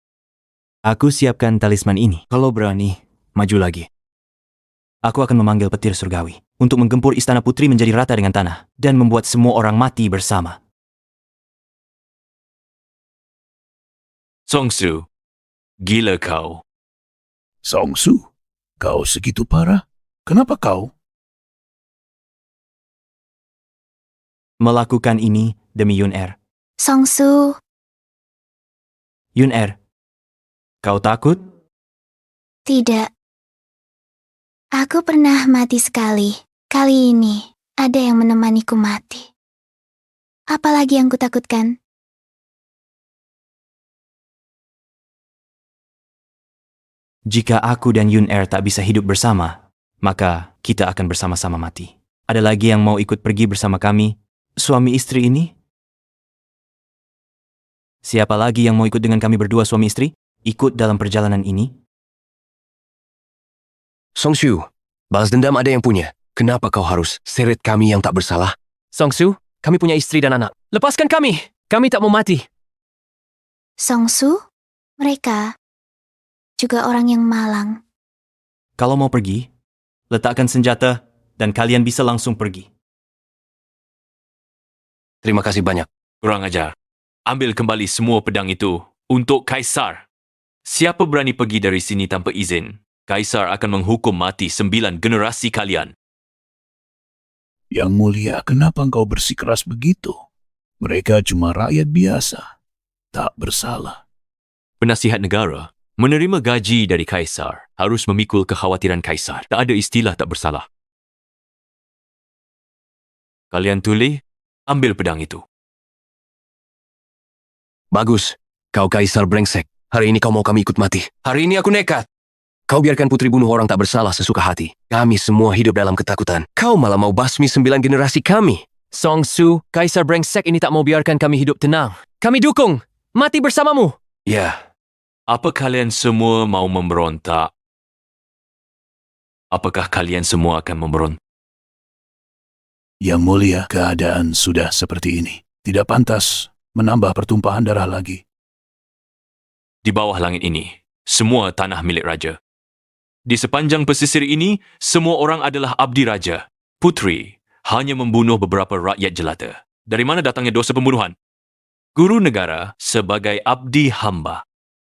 Aku siapkan talisman ini. Kalau berani, maju lagi. Aku akan memanggil petir surgawi untuk menggempur istana putri menjadi rata dengan tanah dan membuat semua orang mati bersama. Songsu, gila kau. Songsu, kau segitu parah? Kenapa kau? Melakukan ini demi Yuner. Songsu, Yuner, kau takut? tidak. Aku pernah mati sekali. Kali ini, ada yang menemaniku mati. Apalagi yang kutakutkan? Jika aku dan Yuner tak bisa hidup bersama, maka kita akan bersama-sama mati. Ada lagi yang mau ikut pergi bersama kami, suami istri ini? Siapa lagi yang mau ikut dengan kami berdua suami istri? Ikut dalam perjalanan ini? Songsu, balas dendam ada yang punya. Kenapa kau harus seret kami yang tak bersalah? Songsu, kami punya istri dan anak. Lepaskan kami! Kami tak mau mati. Songsu? Mereka juga orang yang malang. Kalau mau pergi, letakkan senjata dan kalian bisa langsung pergi. Terima kasih banyak. Kurang ajar. Ambil kembali semua pedang itu untuk Kaisar. Siapa berani pergi dari sini tanpa izin, Kaisar akan menghukum mati 9 generasi kalian. Yang mulia, kenapa engkau bersikeras begitu? Mereka cuma rakyat biasa, tak bersalah. Penasihat negara menerima gaji dari Kaisar harus memikul kekhawatiran Kaisar. Tak ada istilah tak bersalah. Kalian tuli, ambil pedang itu. Bagus. Kau Kaisar brengsek. Hari ini kau mau kami ikut mati. Hari ini aku nekat. Kau biarkan putri bunuh orang tak bersalah sesuka hati. Kami semua hidup dalam ketakutan. Kau malah mau basmi 9 generasi kami. Songsu, Kaisar brengsek ini tak mau biarkan kami hidup tenang. Kami dukung! Mati bersamamu! Ya. Apa kalian semua mau memberontak? Apakah kalian semua akan memberontak? Yang mulia, keadaan sudah seperti ini. Tidak pantas menambah pertumpahan darah lagi. Di bawah langit ini, semua tanah milik raja. Di sepanjang pesisir ini, semua orang adalah abdi raja. Putri hanya membunuh beberapa rakyat jelata. Dari mana datangnya dosa pembunuhan? Guru negara sebagai abdi hamba.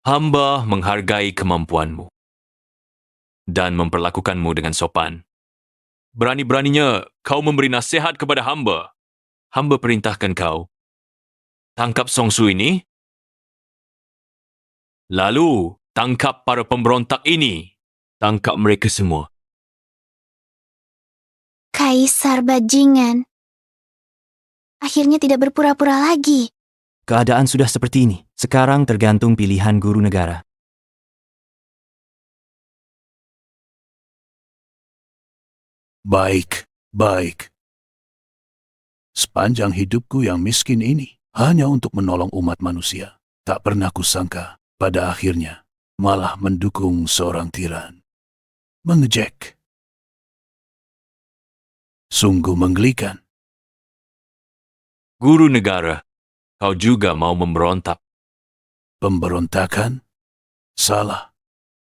Hamba menghargai kemampuanmu dan memperlakukanmu dengan sopan. Berani-beraninya kau memberi nasihat kepada hamba. Hamba perintahkan kau tangkap Songsu ini, lalu Tangkap para pemberontak ini. Tangkap mereka semua. Kaisar bajingan. Akhirnya tidak berpura-pura lagi. Keadaan sudah seperti ini. Sekarang tergantung pilihan guru negara. Baik, baik. Sepanjang hidupku yang miskin ini, hanya untuk menolong umat manusia, tak pernah kusangka pada akhirnya malah mendukung seorang tiran. Mengejek. Sungguh menggelikan. Guru negara, kau juga mau memberontak. Pemberontakan? Salah.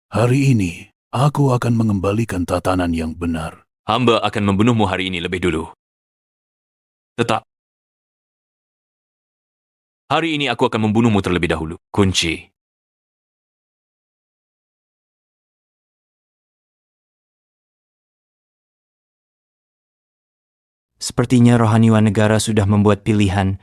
Hari ini, aku akan mengembalikan tatanan yang benar. Hamba akan membunuhmu hari ini lebih dulu. Tetap. Hari ini aku akan membunuhmu terlebih dahulu. Kunci. Sepertinya rohaniwan negara sudah membuat pilihan.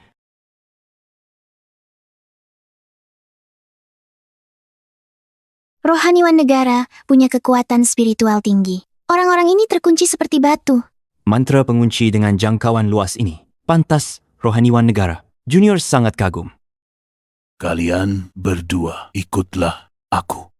Rohaniwan negara punya kekuatan spiritual tinggi. Orang-orang ini terkunci seperti batu. Mantra pengunci dengan jangkauan luas ini. Pantas rohaniwan negara. Junior sangat kagum. Kalian berdua ikutlah aku.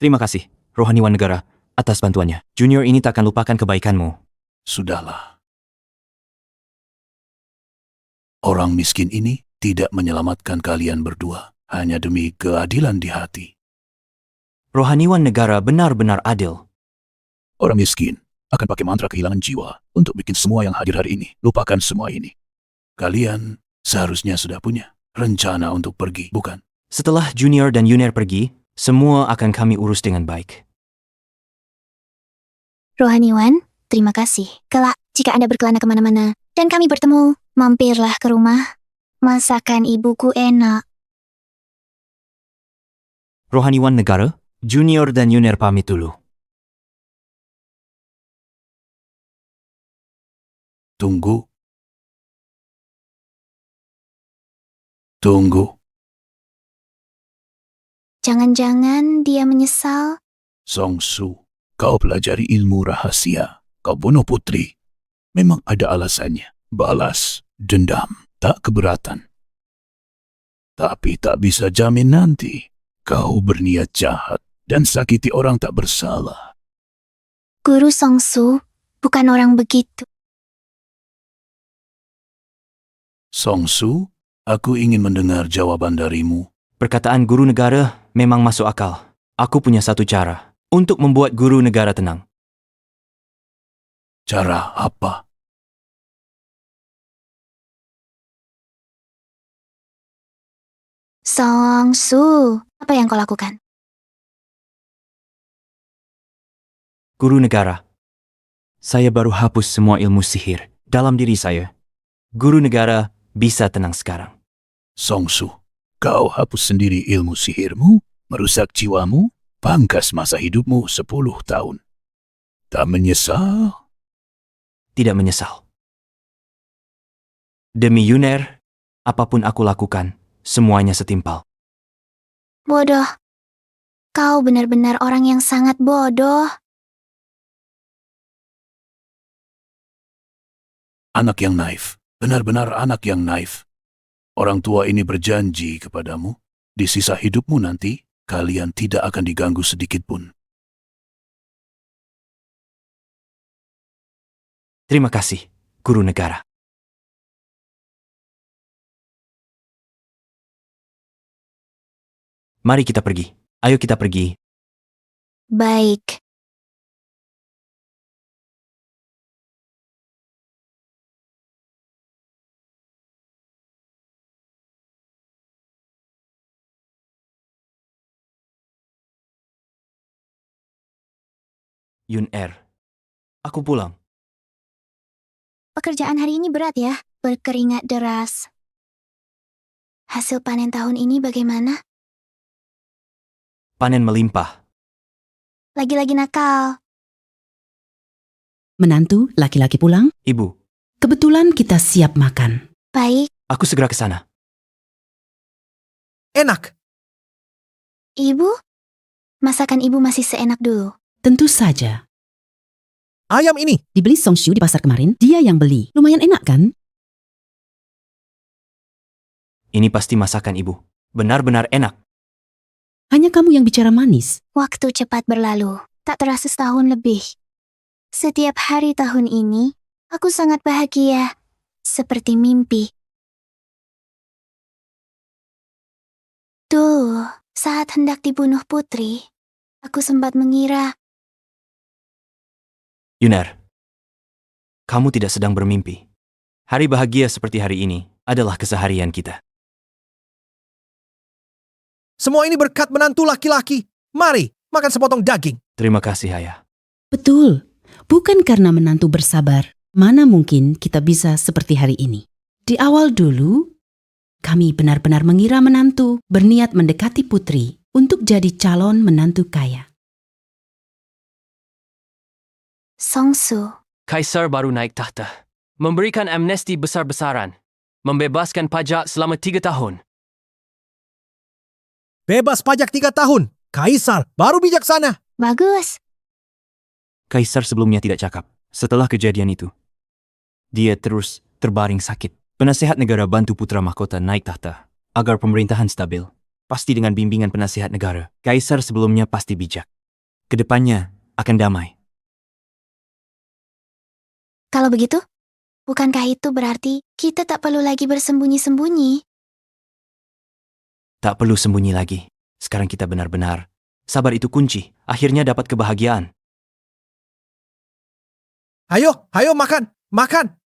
Terima kasih, rohaniwan negara, atas bantuannya. Junior ini tak akan lupakan kebaikanmu. Sudahlah. Orang miskin ini tidak menyelamatkan kalian berdua hanya demi keadilan di hati. Rohaniwan negara benar-benar adil. Orang miskin akan pakai mantra kehilangan jiwa untuk bikin semua yang hadir hari ini lupakan semua ini. Kalian seharusnya sudah punya rencana untuk pergi, bukan? Setelah Junior dan Yuner pergi, semua akan kami urus dengan baik. Rohaniwan, terima kasih. Kelak, jika Anda berkelana kemana-mana, dan kami bertemu, mampirlah ke rumah. Masakan ibuku enak. Rohaniwan negara, Junior dan Yuner pamit dulu. Tunggu. Tunggu. Jangan-jangan dia menyesal. Songsu, kau pelajari ilmu rahasia. Kau bunuh putri. Memang ada alasannya. Balas, dendam, tak keberatan. Tapi tak bisa jamin nanti kau berniat jahat dan sakiti orang tak bersalah. Guru Songsu bukan orang begitu. Songsu, aku ingin mendengar jawaban darimu. Perkataan guru negara memang masuk akal. Aku punya satu cara untuk membuat guru negara tenang. Cara apa? Songsu, apa yang kau lakukan? Guru negara, saya baru hapus semua ilmu sihir dalam diri saya. Guru negara bisa tenang sekarang. Songsu, kau hapus sendiri ilmu sihirmu, merusak jiwamu, pangkas masa hidupmu 10 tahun. Tak menyesal? Tidak menyesal. Demi Yuner, apapun aku lakukan, semuanya setimpal. Bodoh. Kau benar-benar orang yang sangat bodoh. Anak yang naif, benar-benar anak yang naif. Orang tua ini berjanji kepadamu, di sisa hidupmu nanti, kalian tidak akan diganggu sedikit pun. Terima kasih, guru negara. Mari kita pergi. Ayo kita pergi. Baik. Yuner, aku pulang. Pekerjaan hari ini berat ya, berkeringat deras. Hasil panen tahun ini bagaimana? Panen melimpah. Lagi-lagi nakal. Menantu laki-laki pulang. Ibu, Kebetulan kita siap makan. Baik, aku segera ke sana. Enak. Ibu? Masakan ibu masih seenak dulu. Tentu saja. Ayam ini. Dibeli Songshu di pasar kemarin, dia yang beli. Lumayan enak kan? Ini pasti masakan ibu. Benar-benar enak. Hanya kamu yang bicara manis. Waktu cepat berlalu, tak terasa setahun lebih. Setiap hari tahun ini, aku sangat bahagia, seperti mimpi. Dulu, saat hendak dibunuh putri, aku sempat mengira Yuner, kamu tidak sedang bermimpi. Hari bahagia seperti hari ini adalah keseharian kita. Semua ini berkat menantu laki-laki. Mari, makan sepotong daging. Terima kasih, Ayah. Betul. Bukan karena menantu bersabar, mana mungkin kita bisa seperti hari ini. Di awal dulu, kami benar-benar mengira menantu berniat mendekati putri untuk jadi calon menantu kaya. Songsu. Kaisar baru naik tahta. Memberikan amnesti besar-besaran. Membebaskan pajak selama 3 tahun. Bebas pajak 3 tahun. Kaisar baru bijaksana. Bagus. Kaisar sebelumnya tidak cakap. Setelah kejadian itu, dia terus terbaring sakit. Penasehat negara bantu putra mahkota naik tahta agar pemerintahan stabil. Pasti dengan bimbingan penasehat negara. Kaisar sebelumnya pasti bijak. Kedepannya akan damai. Kalau begitu, bukankah itu berarti kita tak perlu lagi bersembunyi-sembunyi? Tak perlu sembunyi lagi. Sekarang kita benar-benar. Sabar itu kunci. Akhirnya dapat kebahagiaan. Ayo, ayo makan. Makan.